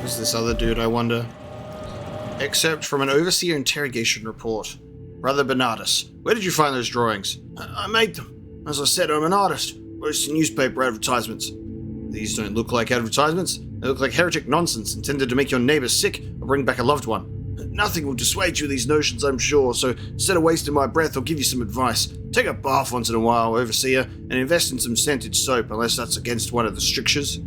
Who's this other dude, I wonder? Excerpt from an overseer interrogation report. Brother Bernardus, where did you find those drawings? I made them. As I said, I'm an artist. Posting newspaper advertisements. These don't look like advertisements. They look like heretic nonsense intended to make your neighbors sick or bring back a loved one. Nothing will dissuade you of these notions, I'm sure, so instead of wasting my breath, I'll give you some advice. Take a bath once in a while, overseer, and invest in some scented soap, unless that's against one of the strictures.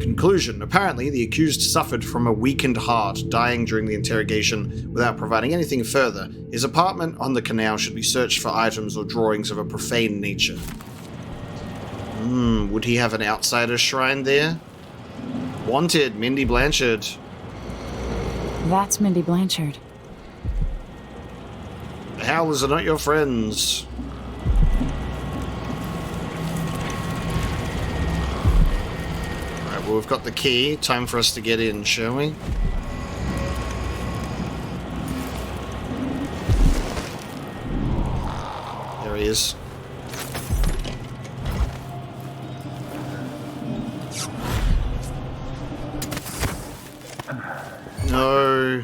Conclusion. Apparently, the accused suffered from a weakened heart, dying during the interrogation without providing anything further. His apartment on the canal should be searched for items or drawings of a profane nature. Would he have an outsider shrine there? Wanted, Mindy Blanchard. That's Mindy Blanchard. The Howlers are not your friends. Alright, well, we've got the key. Time for us to get in, shall we? There he is. No.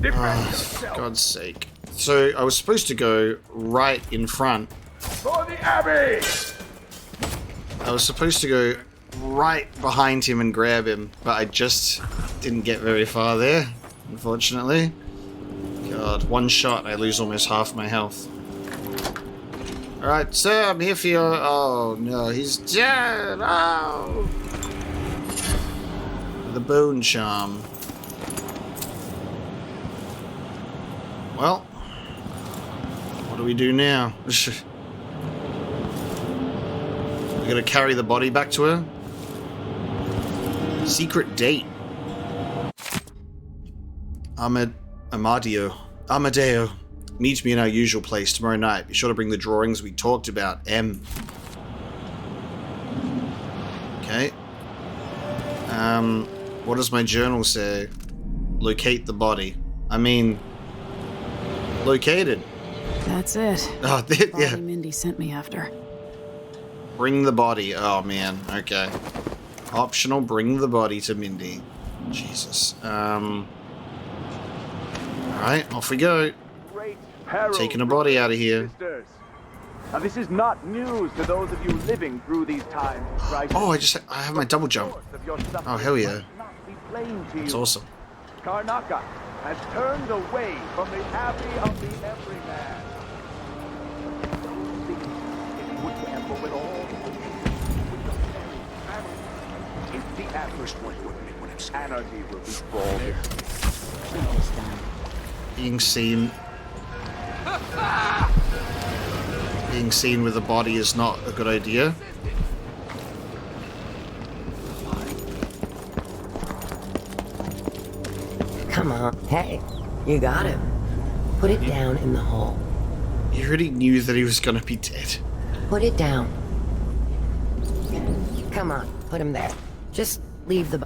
Oh, God's sake. So I was supposed to go right in front. For the Abbey! I was supposed to go right behind him and grab him, but I just didn't get very far there, unfortunately. God, one shot, I lose almost half my health. Alright, sir, I'm here for you. Oh no, he's dead! Oh! The bone charm. Well, what do we do now? We gotta carry the body back to her? Secret date. Amadeo. Meet me in our usual place tomorrow night. Be sure to bring the drawings we talked about. M. Okay. What does my journal say? Locate the body. I mean, located. That's it. Oh, Yeah. Mindy sent me after. Bring the body. Oh man. Okay. Optional. Bring the body to Mindy. Jesus. All right. Off we go. Taking a body out of here. Now this is not news to those of you living through these times. Oh, I have my double jump. Oh hell yeah. That's awesome. Karnaca has turned away from the Abbey of the Everyman. If the Adverse anarchy will be brought. Being seen with a body is not a good idea. Come on. Hey, you got it. Put it down in the hole. You already knew that he was gonna be dead. Put it down. Come on, put him there. Just leave the...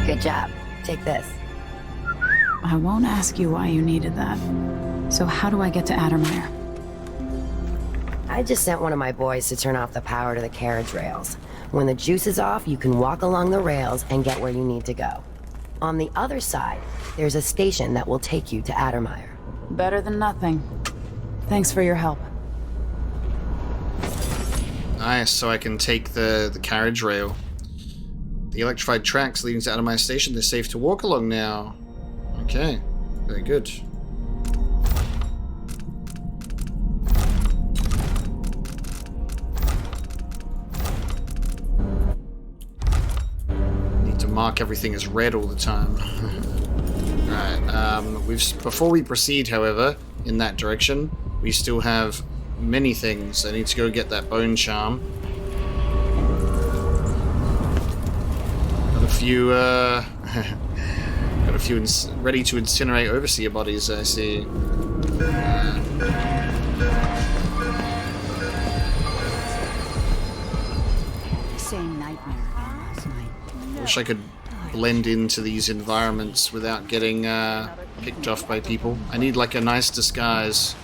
Good job. Take this. I won't ask you why you needed that. So how do I get to Addermire? I just sent one of my boys to turn off the power to the carriage rails. When the juice is off, you can walk along the rails and get where you need to go. On the other side, there's a station that will take you to Addermire. Better than nothing. Thanks for your help. Nice, so I can take the carriage rail. The electrified tracks leading to Addermire Station, they're safe to walk along now. Okay, very good. Need to mark everything as red all the time. Alright, before we proceed, however, in that direction, we still have many things. I need to go get that bone charm. Got a few, ready to incinerate overseer bodies, I see. Same nightmare again last night. Wish I could blend into these environments without getting picked off by people. I need like a nice disguise.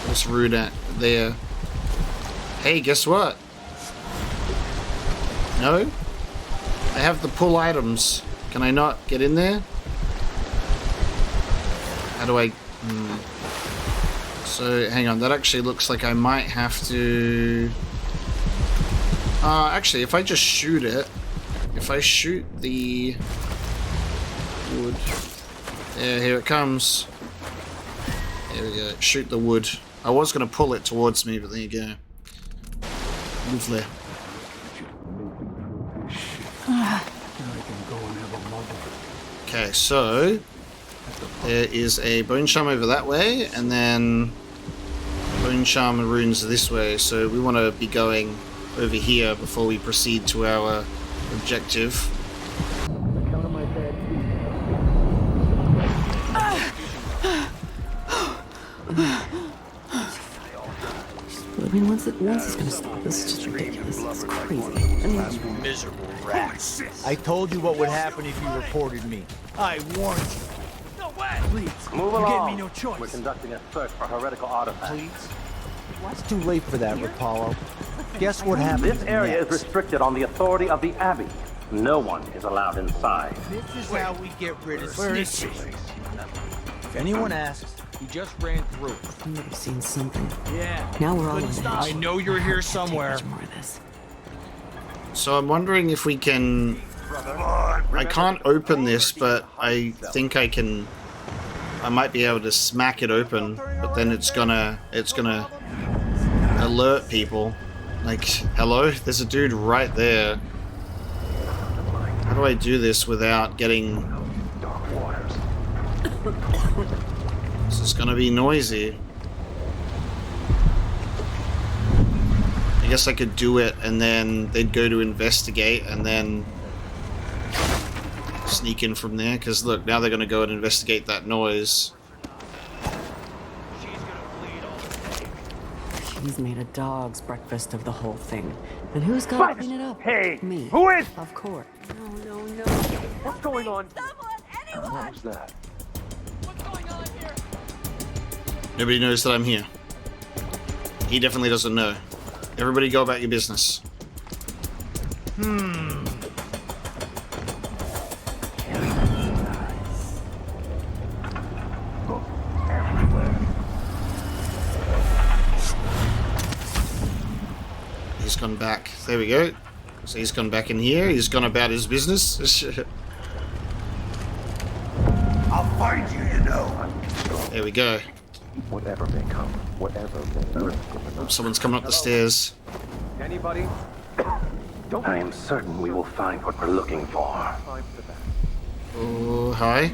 What's rude at there? Hey, guess what? No? I have the pull items. Can I not get in there? How do I... So, hang on. That actually looks like I might have to... actually, if I just shoot it... If I shoot the... wood... Yeah, here it comes. There we go. Shoot the wood. I was going to pull it towards me, but there you go. Lovely. Okay, so there is a bone charm over that way, and then bone charm and runes this way. So we want to be going over here before we proceed to our objective. I mean, once it's gonna stop, this is just ridiculous. It's crazy. I mean, miserable rats. I told you what would happen if you reported me. I warned you. No way! Please, Move you along. gave me no choice. We're conducting a search for heretical artifacts. Please? It's too late for that, Rapallo. Guess what happens This area next? is restricted on the authority of the Abbey. No one is allowed inside. This is how we get rid of Sneaky. If anyone asks, he just ran through. I might have seen something. Yeah. Now we're all on Couldn't edge. stop. I know you're here somewhere. More of this. So I'm wondering if we can... I can't open this, but I think I can... I might be able to smack it open, but then it's gonna alert people. Like, hello? There's a dude right there. How do I do this without getting... This is gonna be noisy. I guess I could do it and then they'd go to investigate and then sneak in from there, because look, now they're gonna go and investigate that noise. She's made a dog's breakfast of the whole thing. And who's gonna clean it up? Hey, me. who is? Of course. No. What's going on? Anyone! What was that? Nobody knows that I'm here. He definitely doesn't know. Everybody go about your business. He's gone back. There we go. So he's gone back in here. He's gone about his business. I'll find you, you know. There we go. Whatever may come, whatever may earth. Oh, someone's coming up the stairs. Anybody? I am certain we will find what we're looking for. Oh, hi.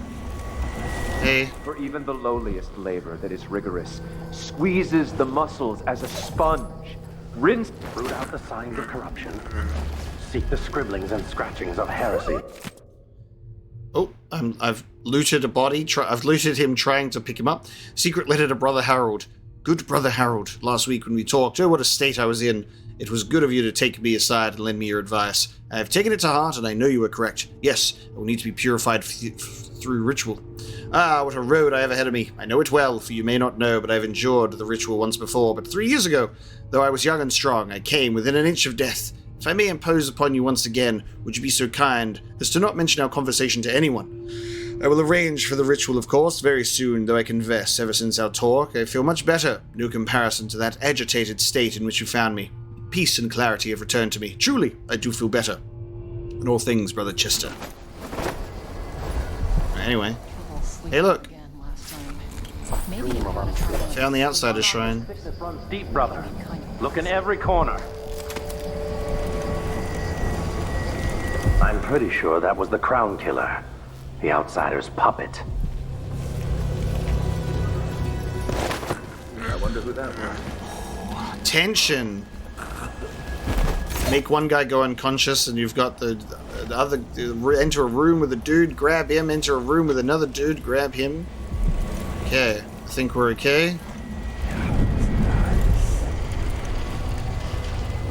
Hey. For even the lowliest labor that is rigorous squeezes the muscles as a sponge. Rinse. Root out the signs of corruption. Seek the scribblings and scratchings of heresy. Oh, I've looted a body. I've looted him trying to pick him up. Secret letter to Brother Harold. Good Brother Harold. Last week when we talked, oh, what a state I was in. It was good of you to take me aside and lend me your advice. I have taken it to heart, and I know you were correct. Yes, I will need to be purified through ritual. Ah, what a road I have ahead of me. I know it well, for you may not know, but I have endured the ritual once before. But 3 years ago, though I was young and strong, I came within an inch of death. If I may impose upon you once again, would you be so kind as to not mention our conversation to anyone? I will arrange for the ritual, of course, very soon, though I confess, ever since our talk, I feel much better. No comparison to that agitated state in which you found me. Peace and clarity have returned to me. Truly, I do feel better. In all things, Brother Chester. Anyway. Hey, look. Found the Outsider's Shrine. Sickness runs deep, brother. Look in every corner. I'm pretty sure that was the Crown Killer. The Outsider's puppet. I wonder who that was. Tension. Make one guy go unconscious, and you've got the other. Enter a room with a dude, grab him. Enter a room with another dude, grab him. Okay, I think we're okay.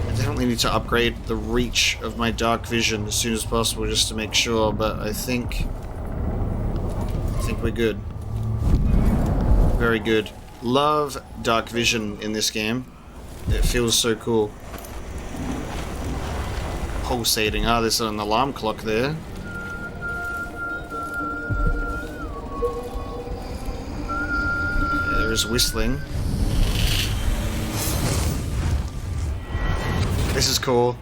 I definitely need to upgrade the reach of my dark vision as soon as possible, just to make sure. But I think we're good. Very good. Love dark vision in this game. It feels so cool. Pulsating. Ah, there's an alarm clock there. There is whistling. This is cool.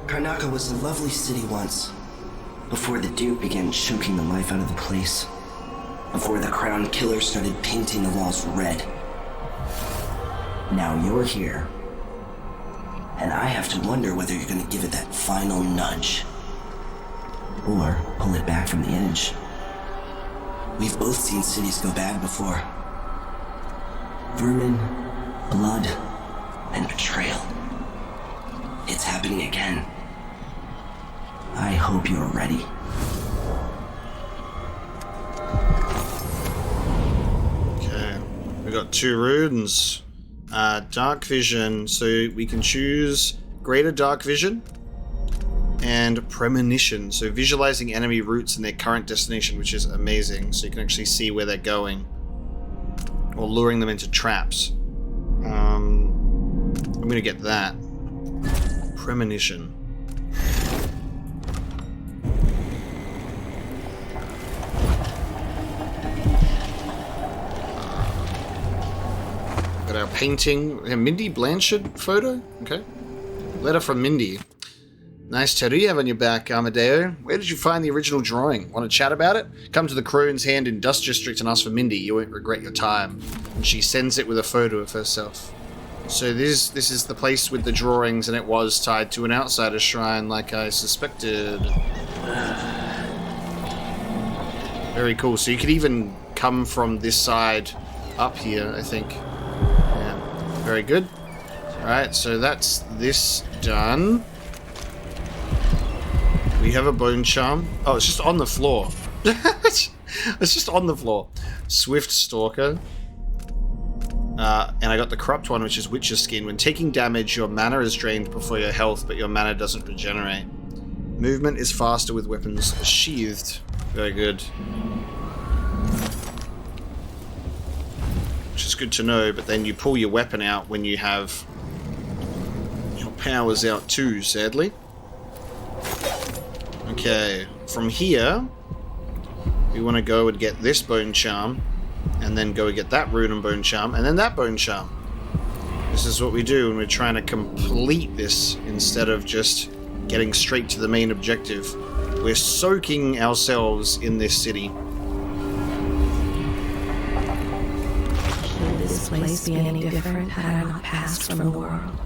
Karnaca was a lovely city once, before the Duke began choking the life out of the place. Before the Crown Killer started painting the walls red. Now you're here, and I have to wonder whether you're gonna give it that final nudge, or pull it back from the edge. We've both seen cities go bad before. Vermin, blood, and betrayal. It's happening again. I hope you're ready. Okay, we got 2 runes. Dark vision, so we can choose greater dark vision and premonition, so visualizing enemy routes and their current destination, which is amazing, so you can actually see where they're going or luring them into traps. I'm gonna get that. Premonition. Got our painting, a Mindy Blanchard photo. Okay. Letter from Mindy. Nice tattoo you have on your back, Amadeo. Where did you find the original drawing? Want to chat about it? Come to the Crone's Hand in Dust District and ask for Mindy. You won't regret your time. And she sends it with a photo of herself. So this is the place with the drawings, and it was tied to an outsider shrine like I suspected. Very cool. So you could even come from this side up here, I think. Yeah. Very good. Alright, so that's this done. We have a bone charm. Oh, it's just on the floor. It's just on the floor. Swift Stalker. And I got the corrupt one, which is Witcher's Skin. When taking damage, your mana is drained before your health, but your mana doesn't regenerate. Movement is faster with weapons sheathed. Very good. Which is good to know, but then you pull your weapon out when you have your powers out too, sadly. Okay, from here, we want to go and get this bone charm, and then go and get that rune and bone charm, and then that bone charm. This is what we do when we're trying to complete this instead of just getting straight to the main objective. We're soaking ourselves in this city. Should this place be any different had I not passed from the world?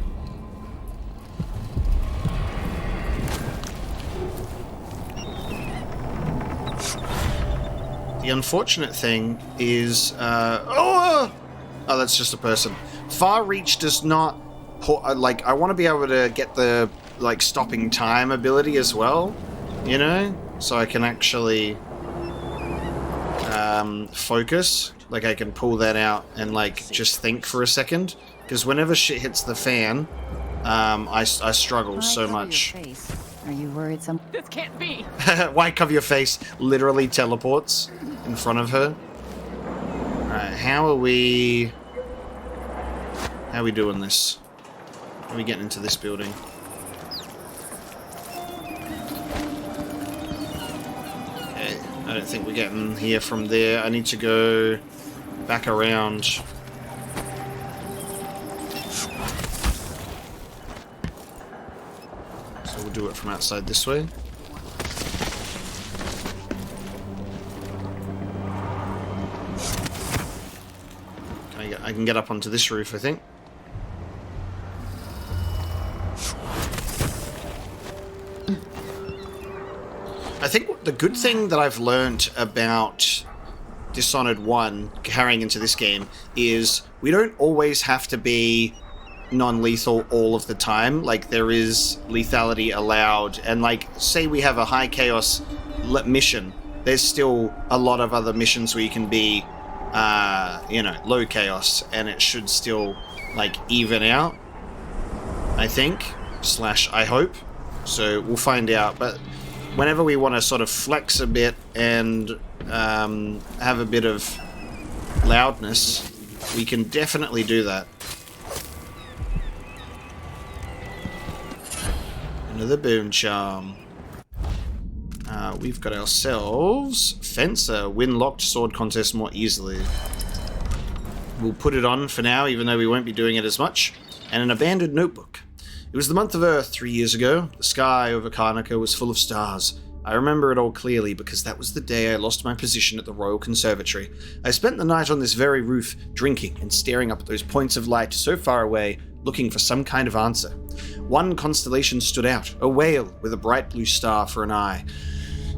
The unfortunate thing is, oh, that's just a person. Far Reach does not, I want to be able to get the, stopping time ability as well, you know? So I can actually, focus. I can pull that out and, just think for a second. Because whenever shit hits the fan, I struggle so much. Are you worried This can't be! Why cover your face? Literally teleports in front of her. Alright, how are we doing this? How are we getting into this building? Okay, I don't think we're getting here from there. I need to go back around. So we'll do it from outside this way. I can get up onto this roof, I think. I think the good thing that I've learned about Dishonored 1 carrying into this game is we don't always have to be non-lethal all of the time. There is lethality allowed, and say we have a high chaos mission, there's still a lot of other missions where you can be low chaos, and it should still even out, I think, / I hope. So we'll find out. But whenever we want to sort of flex a bit and have a bit of loudness, we can definitely do that. Another bone charm. We've got ourselves Fencer. Win locked sword contest more easily. We'll put it on for now, even though we won't be doing it as much. And an abandoned notebook. It was the month of Earth 3 years ago. The sky over Karnaca was full of stars. I remember it all clearly because that was the day I lost my position at the Royal Conservatory. I spent the night on this very roof, drinking and staring up at those points of light so far away, looking for some kind of answer. One constellation stood out, a whale with a bright blue star for an eye.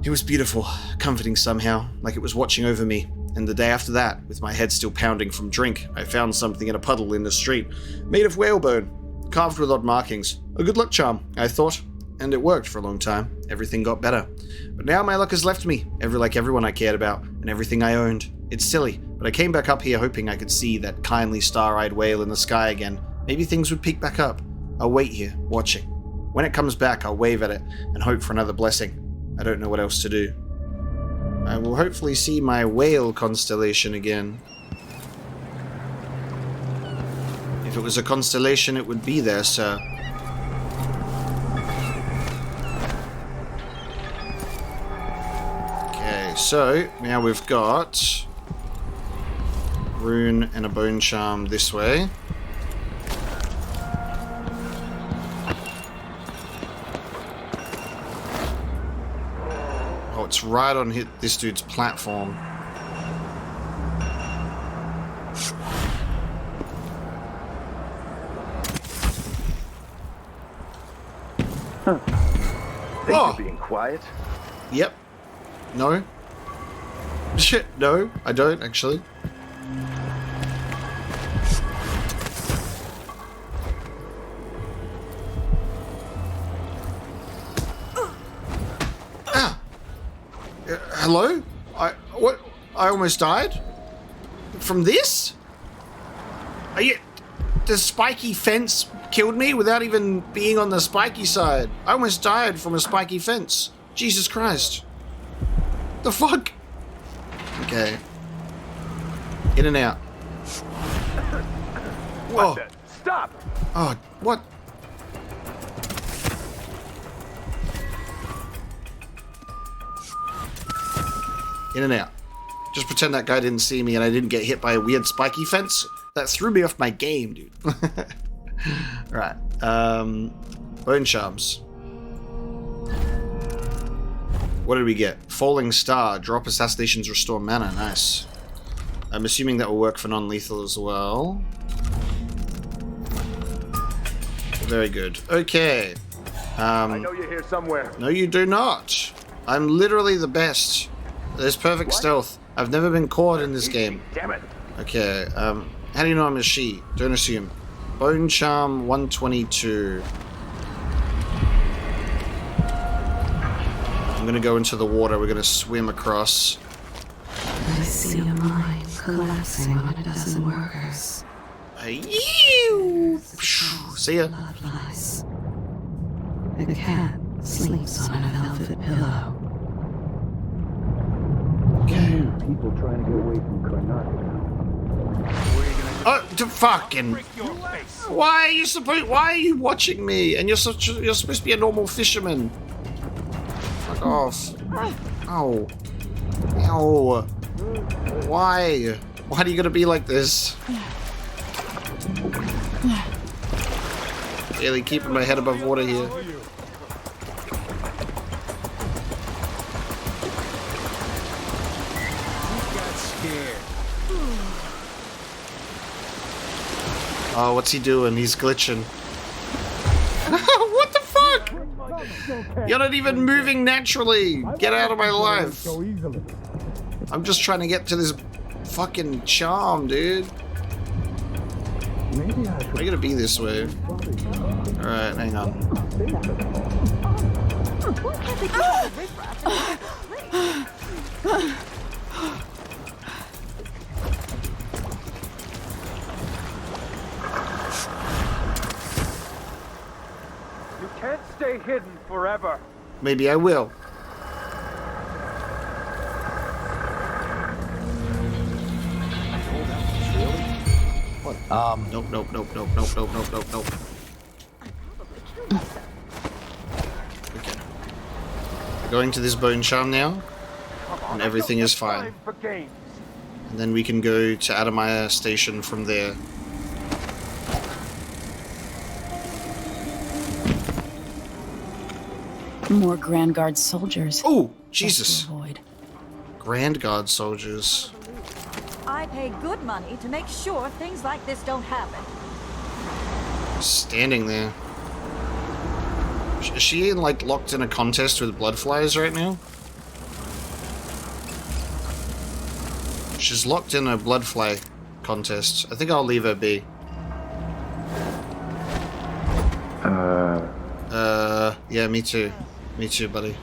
It was beautiful, comforting somehow, like it was watching over me. And the day after that, with my head still pounding from drink, I found something in a puddle in the street, made of whalebone, carved with odd markings. A good luck charm, I thought. And it worked for a long time. Everything got better. But now my luck has left me, like everyone I cared about, and everything I owned. It's silly, but I came back up here hoping I could see that kindly star-eyed whale in the sky again. Maybe things would peek back up. I'll wait here, watching. When it comes back, I'll wave at it and hope for another blessing. I don't know what else to do. I will hopefully see my whale constellation again. If it was a constellation, it would be there, sir. Okay, so now we've got rune and a bone charm this way. Oh, it's right on this dude's platform. Think you're being quiet? Yep. No. Shit, no, I don't actually. Hello? What? I almost died? From this? Are you... The spiky fence killed me without even being on the spiky side. I almost died from a spiky fence. Jesus Christ. The fuck? Okay. In and out. What the? Stop! Oh, what? In and out. Just pretend that guy didn't see me and I didn't get hit by a weird spiky fence. That threw me off my game, dude. Right. Bone charms. What did we get? Falling Star. Drop assassinations, restore mana. Nice. I'm assuming that will work for non-lethal as well. Very good. Okay. I know you're here somewhere. No, you do not. I'm literally the best. There's perfect stealth. I've never been caught in this game. Damn it. Okay, how do you know I'm a she? Don't assume. Bone Charm 122. I'm gonna go into the water. We're gonna swim across. I see a mine collapsing on a dozen workers. See ya. Bloodflies. A cat sleeps on a velvet pillow. People trying to get away from Karnaca. Oh, fucking! Why are you watching me? And you're supposed to be a normal fisherman. Fuck off! Oh, ow! Why? Why are you gonna be like this? Barely keeping my head above water here. Oh, what's he doing? He's glitching. What the fuck? You're not even moving naturally. Get out of my life. I'm just trying to get to this fucking charm, dude. I gotta be this way. Alright, hang on. You can't stay hidden forever. Maybe I will. Nope. Going to this bone charm now, and everything is fine. And then we can go to Adamaya Station from there. More Grand Guard soldiers. Oh, Jesus. Grand Guard soldiers. I pay good money to make sure things like this don't happen. Standing there. Is she like locked in a contest with Bloodflies right now? She's locked in a Bloodfly contest. I think I'll leave her be. Yeah, me too. Me too, buddy.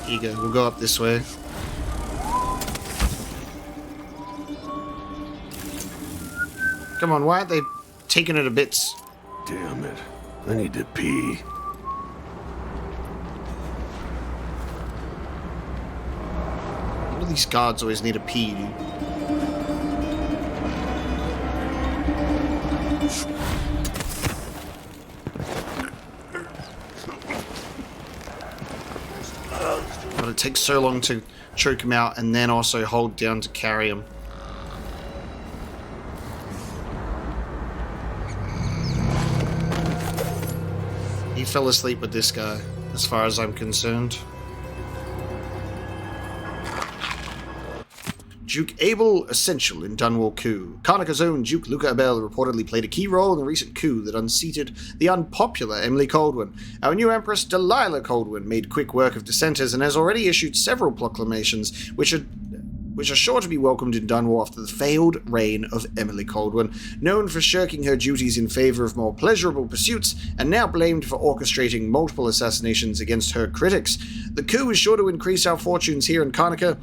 Here you go. We'll go up this way. Come on, why aren't they taking it to bits? Damn it. I need to pee. What do these guards always need to pee, dude? But it takes so long to choke him out and then also hold down to carry him. He fell asleep with this guy, as far as I'm concerned. Duke Abel Essential in Dunwall coup. Karnaca's own Duke Luca Abel reportedly played a key role in the recent coup that unseated the unpopular Emily Coldwin. Our new Empress Delilah Coldwin made quick work of dissenters and has already issued several proclamations which are sure to be welcomed in Dunwall after the failed reign of Emily Coldwin, known for shirking her duties in favor of more pleasurable pursuits and now blamed for orchestrating multiple assassinations against her critics. The coup is sure to increase our fortunes here in Karnaca,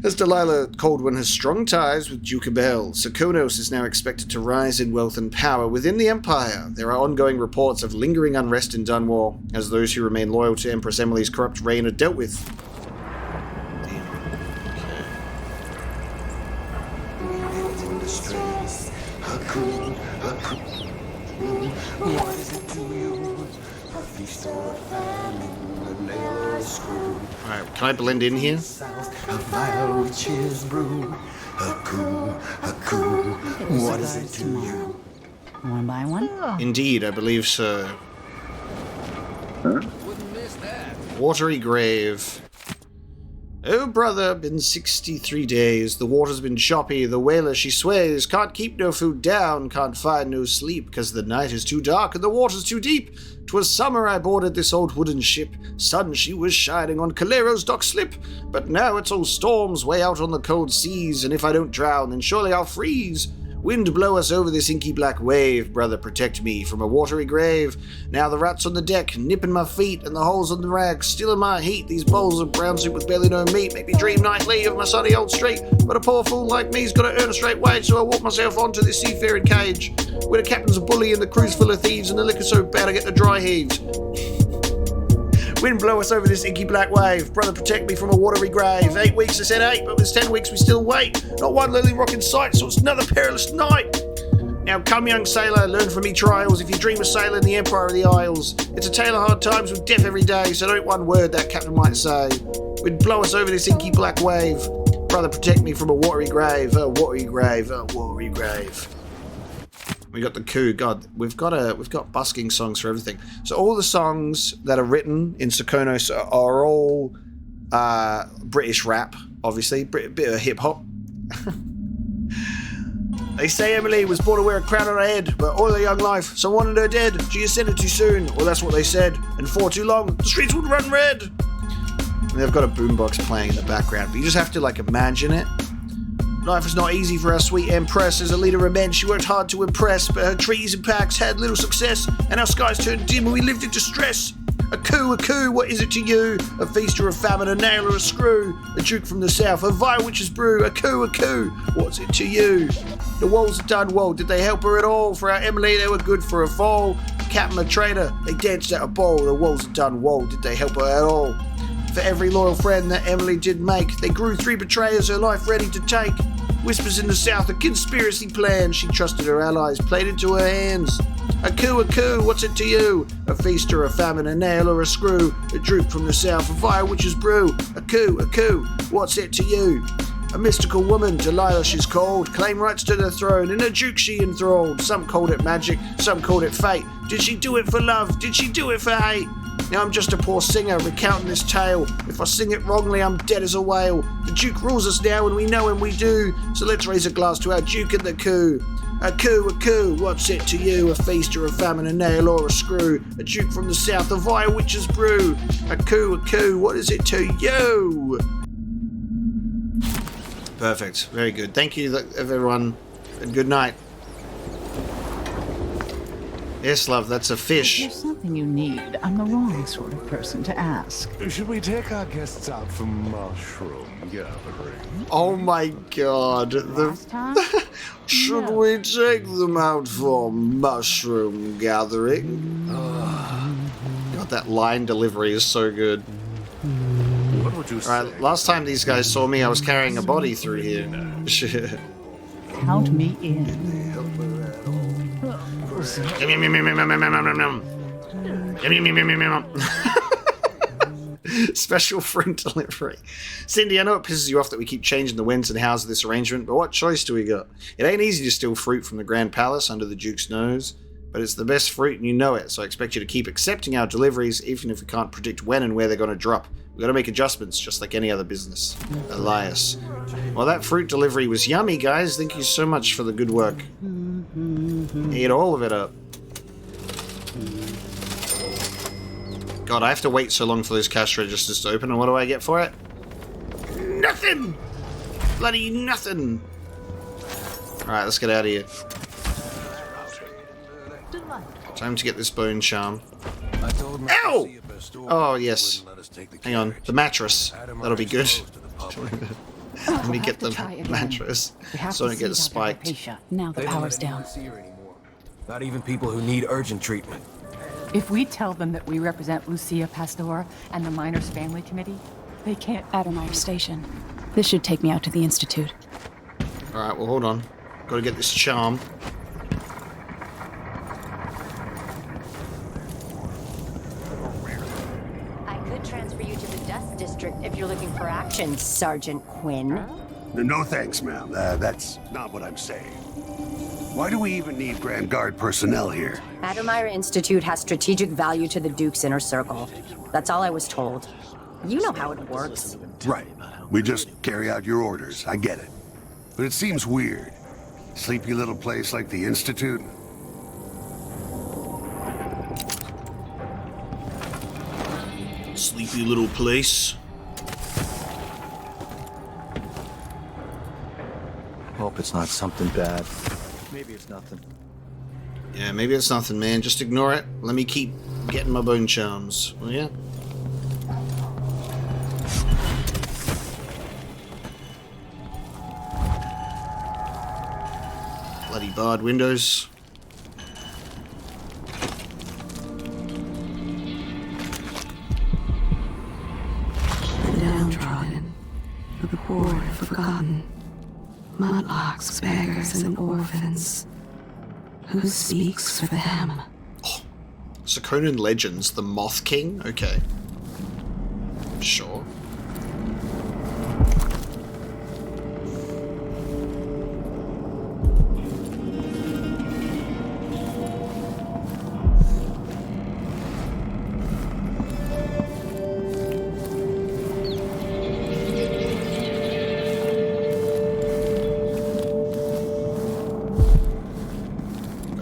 as Delilah Coldwin has strong ties with Duke Abel. Sokolov is now expected to rise in wealth and power within the Empire. There are ongoing reports of lingering unrest in Dunwall, as those who remain loyal to Empress Emily's corrupt reign are dealt with. Alright, can I blend in here? What is it to you? One by one? Indeed, I believe so. Watery grave. Oh, brother, been 63 days. The water's been choppy. The whaler, she sways. Can't keep no food down. Can't find no sleep, 'cause the night is too dark and the water's too deep. 'Twas summer I boarded this old wooden ship. Sun she was shining on Calero's dock slip. But now it's all storms way out on the cold seas, and if I don't drown, then surely I'll freeze. Wind blow us over this inky black wave. Brother, protect me from a watery grave. Now the rats on the deck, nipping my feet, and the holes on the rags, still in my heat. These bowls of brown soup with barely no meat make me dream nightly of my sunny old street. But a poor fool like me's gotta earn a straight wage, so I walk myself onto this seafaring cage, where the captain's a bully and the crew's full of thieves, and the liquor's so bad I get the dry heaves. Wind blow us over this inky black wave. Brother, protect me from a watery grave. 8 weeks, I said 8, but with 10 weeks we still wait. Not one lily rock in sight, so it's another perilous night. Now come, young sailor, learn from me trials. If you dream of sailing the Empire of the Isles, it's a tale of hard times with death every day, so don't one word that captain might say. Wind blow us over this inky black wave. Brother, protect me from a watery grave. A watery grave, a watery grave. We got the coup. God, we've got busking songs for everything. So all the songs that are written in Sokolov are all British rap, obviously, bit of hip hop. They say Emily was born to wear a crown on her head, but all her young life, some wanted her dead. She ascended too soon, well that's what they said. And for too long, the streets would run red. And they've got a boombox playing in the background, but you just have to like imagine it. Life is not easy for our sweet Empress. As a leader of men, she worked hard to impress, but her treaties and pacts had little success, and our skies turned dim and we lived in distress. A coup, what is it to you? A feast or a famine, a nail or a screw? A duke from the south, a vile witch's brew. A coup, what's it to you? The walls of Dunwall, did they help her at all? For our Emily, they were good for a fall. Captain a traitor, they danced at a ball. The walls of Dunwall, did they help her at all? For every loyal friend that Emily did make, they grew 3 betrayers, her life ready to take. Whispers in the south, a conspiracy plan. She trusted her allies, played into her hands. A coup, what's it to you? A feast or a famine, a nail or a screw. A droop from the south, a vile witch's brew. A coup, what's it to you? A mystical woman, Delilah she's called, claim rights to the throne, in a duke she enthralled. Some called it magic, some called it fate. Did she do it for love? Did she do it for hate? Now I'm just a poor singer recounting this tale. If I sing it wrongly, I'm dead as a whale. The duke rules us now and we know him we do. So let's raise a glass to our duke and the coup. A coup, what's it to you? A feast or a famine, a nail or a screw. A duke from the south, a vile witch's brew. A coup, what is it to you? Perfect. Very good. Thank you, everyone. And good night. Yes, love, that's a fish. If there's something you need, I'm the wrong sort of person to ask. Should we take our guests out for mushroom gathering? Oh my god. Should we take them out for mushroom gathering? God, that line delivery is so good. What would you say? Alright, last time these guys saw me, I was carrying a body through here. Count me in. Special fruit delivery. Cindy, I know it pisses you off that we keep changing the whens and hows of this arrangement, but what choice do we got? It ain't easy to steal fruit from the Grand Palace under the Duke's nose, but it's the best fruit and you know it, so I expect you to keep accepting our deliveries even if we can't predict when and where they're going to drop. We've got to make adjustments just like any other business. Elias. Well, that fruit delivery was yummy, guys. Thank you so much for the good work. Eat all of it up. God, I have to wait so long for those cash registers to open, and what do I get for it? Nothing! Bloody nothing! Alright, let's get out of here. Time to get this bone charm. Ow! Oh, yes. Hang on. The mattress. That'll be good. Let me get the mattress so I don't get spiked. Now the power's down. Not even people who need urgent treatment. If we tell them that we represent Lucia Pastor and the Miners Family Committee, they can't. Adonai Station. This should take me out to the Institute. Alright, well, hold on. Gotta get this charm. I could transfer you to the Dust District if you're looking for action, Sergeant Quinn. No thanks, ma'am. That's not what I'm saying. Why do we even need Grand Guard personnel here? Adamira Institute has strategic value to the Duke's inner circle. That's all I was told. You know how it works. Right. We just carry out your orders. I get it. But it seems weird. Sleepy little place like the Institute. Sleepy little place. Hope it's not something bad. Maybe it's nothing. Yeah, maybe it's nothing, man. Just ignore it. Let me keep getting my bone charms. Will ya? Bloody barred windows. The downtrodden, the poor and forgotten. Mudlarks, beggars, and orphans. Who speaks for them? Oh, Sokolov Legends, the Moth King? Okay. Sure.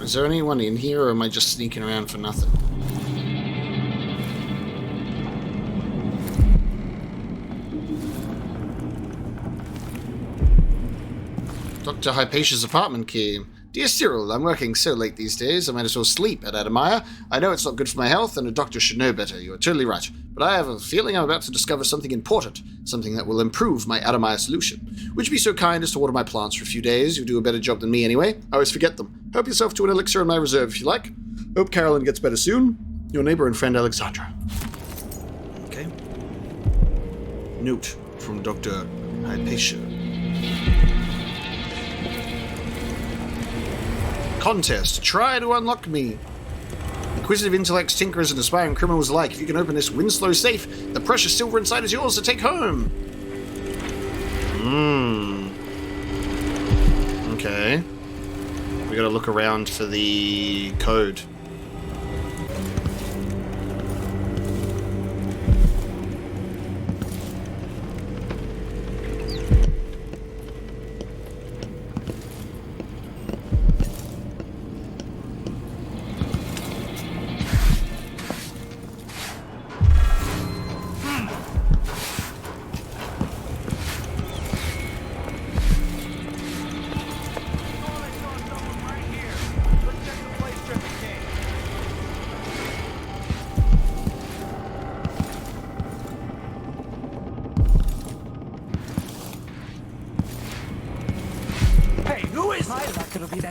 Is there anyone in here, or am I just sneaking around for nothing? Dr. Hypatia's apartment key. Dear Cyril, I'm working so late these days, I might as well sleep at Adamaya. I know it's not good for my health, and a doctor should know better. You are totally right. But I have a feeling I'm about to discover something important, something that will improve my Adamaya solution. Would you be so kind as to water my plants for a few days? You do a better job than me anyway. I always forget them. Help yourself to an elixir in my reserve if you like. Hope Carolyn gets better soon. Your neighbor and friend Alexandra. Okay. Note from Dr. Hypatia. contest. Try to unlock me. Inquisitive intellects, tinkerers, and aspiring criminals alike. If you can open this Winslow safe, the precious silver inside is yours to take home. Okay. We gotta look around for the code.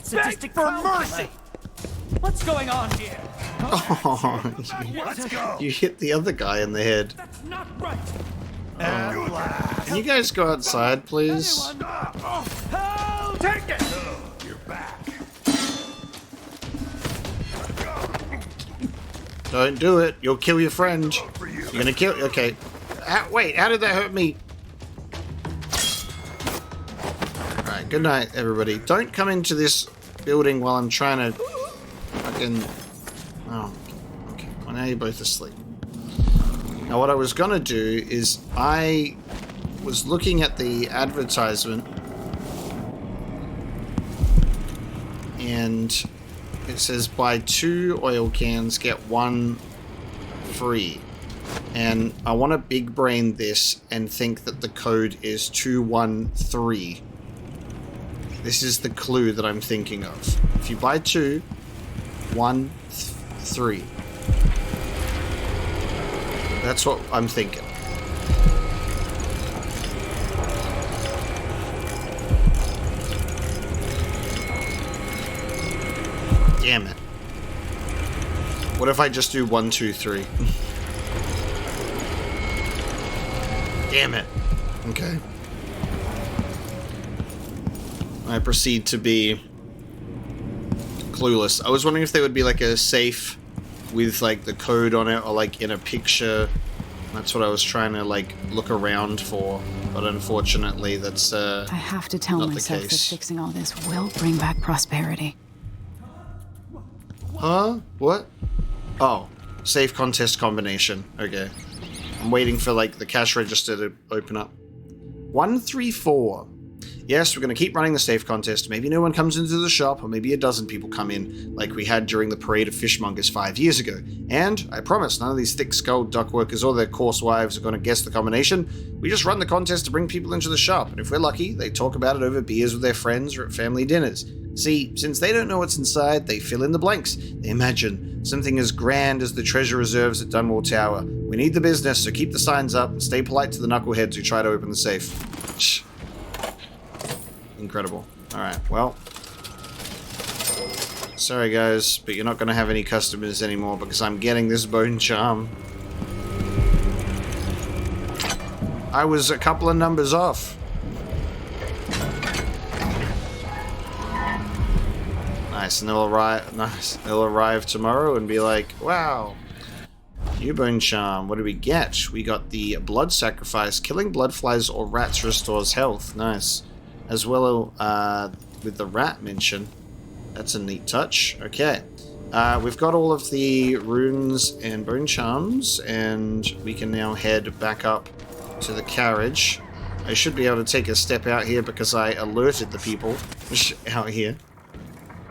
Sadistic for mercy! What's going on here? Oh, you hit the other guy in the head. That's not right. Can you guys go outside, please? Take it! You're back. Don't do it. You'll kill your friend. You're gonna kill. Okay. Wait, how did that hurt me? Alright, good night, everybody. Don't come into this building while I'm trying to fucking... Oh, okay. Well, now you're both asleep. Now, what I was gonna do is I was looking at the advertisement and it says buy 2 oil cans, get 1 free. And I want to big brain this and think that the code is 213. This is the clue that I'm thinking of. If you buy 2, 1, 3. That's what I'm thinking. Damn it. What if I just do 1, 2, 3? Damn it. Okay. I proceed to be clueless. I was wondering if there would be like a safe with like the code on it or like in a picture. That's what I was trying to like look around for, but unfortunately that's I have to tell myself that fixing all this will bring back prosperity. Huh? What? Oh, safe contest combination. Okay. I'm waiting for like the cash register to open up. 134. Yes, we're going to keep running the safe contest. Maybe no one comes into the shop, or maybe a dozen people come in, like we had during the parade of fishmongers 5 years ago. And I promise none of these thick-skulled duck workers or their coarse wives are going to guess the combination. We just run the contest to bring people into the shop, and if we're lucky, they talk about it over beers with their friends or at family dinners. See, since they don't know what's inside, they fill in the blanks. They imagine something as grand as the treasure reserves at Dunwall Tower. We need the business, so keep the signs up and stay polite to the knuckleheads who try to open the safe. Incredible. Alright, well. Sorry guys, but you're not going to have any customers anymore because I'm getting this bone charm. I was a couple of numbers off. Nice, and they'll arrive tomorrow and be like, wow, new bone charm. What do we get? We got the blood sacrifice. Killing bloodflies or rats restores health. Nice. As well with the rat mention. That's a neat touch. Okay. We've got all of the runes and bone charms, and we can now head back up to the carriage. I should be able to take a step out here because I alerted the people out here.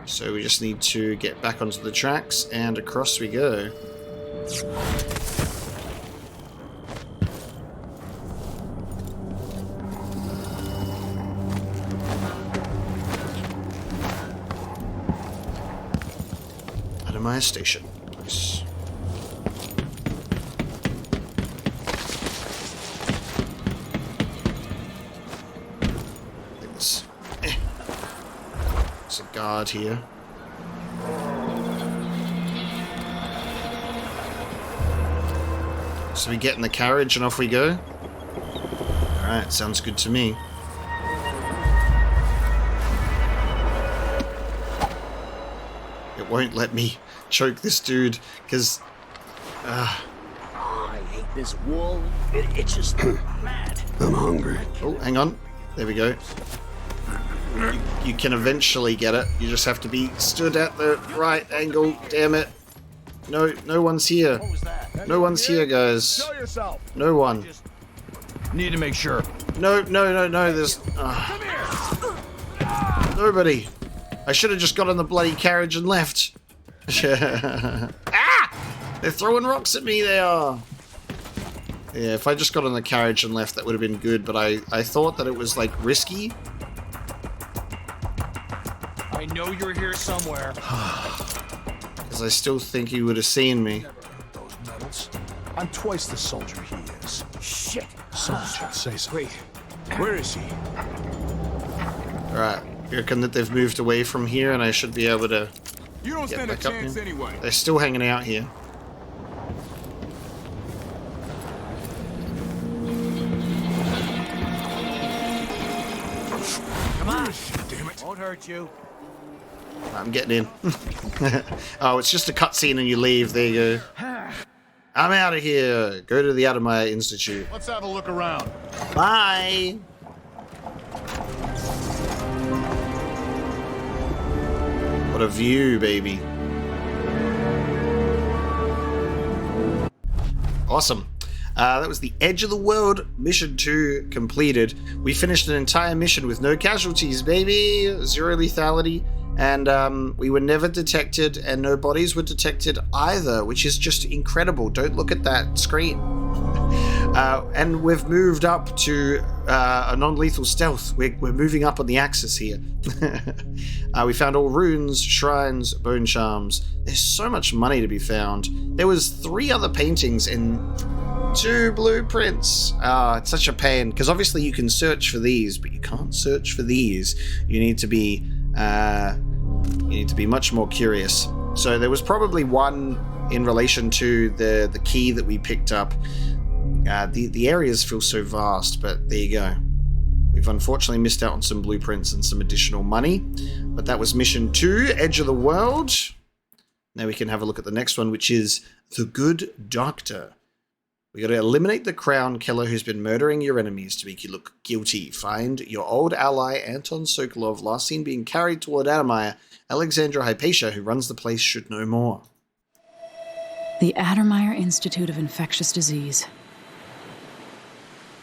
So we just need to get back onto the tracks, and across we go. My station. Nice. There's a guard here. So we get in the carriage and off we go? Alright, sounds good to me. won't let me choke this dude, because... I hate this wool. It's just mad. I'm hungry. Oh, hang on. There we go. You can eventually get it. You just have to be stood at the right angle. Damn it. No one's here. No one's here, guys. No one. Need to make sure. No, there's... nobody. I should have just got on the bloody carriage and left. Ah! They're throwing rocks at me, they are. Yeah, if I just got on the carriage and left, that would have been good, but I thought that it was, like, risky. I know you're here somewhere. Because I still think he would have seen me. Those medals. I'm twice the soldier he is. Shit. Someone should say so. Wait, where is he? Alright, you reckon that they've moved away from here and I should be able to You don't get stand a back up chance here? anyway. They're still hanging out here. Come on. Damn it. Won't hurt you. I'm getting in. Oh, it's just a cutscene and you leave. There you go. I'm out of here. Go to the Adamaya Institute. Let's have a look around. Bye. What a view, baby. Awesome. That was the Edge of the World Mission 2 completed. We finished an entire mission with no casualties, baby. 0 lethality. And we were never detected, and no bodies were detected either, which is just incredible. Don't look at that screen. And we've moved up to a non-lethal stealth. We're moving up on the axis here. We found all runes, shrines, bone charms. There's so much money to be found. There was 3 other paintings and 2 blueprints. It's such a pain, because obviously you can search for these, but you can't search for these. You need to be much more curious. So there was probably one in relation to the key that we picked up. The areas feel so vast, but there you go. We've unfortunately missed out on some blueprints and some additional money, but that was mission 2, Edge of the World. Now we can have a look at the next one, which is The Good Doctor. We got to eliminate the crown killer who's been murdering your enemies to make you look guilty. Find your old ally, Anton Sokolov, last seen being carried toward Adamaya. Alexandra Hypatia, who runs the place, should know more. The Addermeyer Institute of Infectious Disease.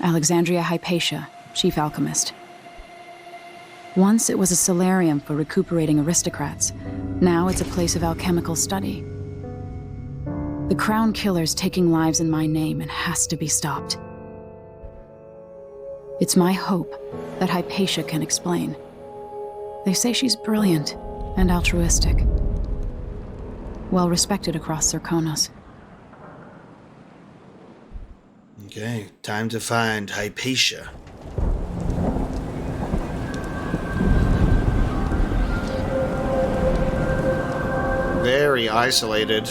Alexandria Hypatia, chief alchemist. Once it was a solarium for recuperating aristocrats. Now it's a place of alchemical study. The crown killer's taking lives in my name and has to be stopped. It's my hope that Hypatia can explain. They say she's brilliant and altruistic. Well respected across Zirconos. Okay, time to find Hypatia. Very isolated.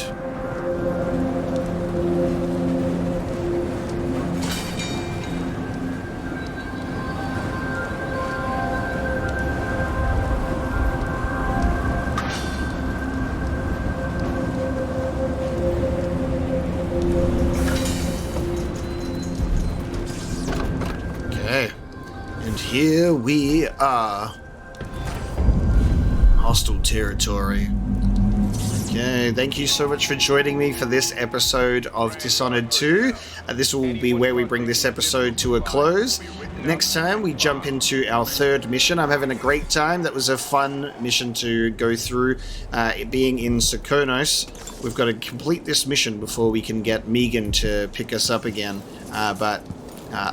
Here we are. Hostile territory. Okay, thank you so much for joining me for this episode of Dishonored 2. This will be where we bring this episode to a close. Next time we jump into our 3rd mission. I'm having a great time. That was a fun mission to go through, being in Sokolov. We've got to complete this mission before we can get Megan to pick us up again.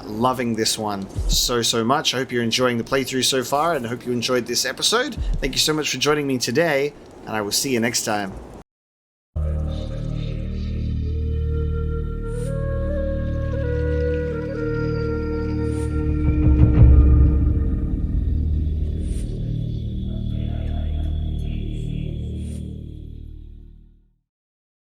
Loving this one so much. I hope you're enjoying the playthrough so far, and I hope you enjoyed this episode. Thank you so much for joining me today, and I will see you next time.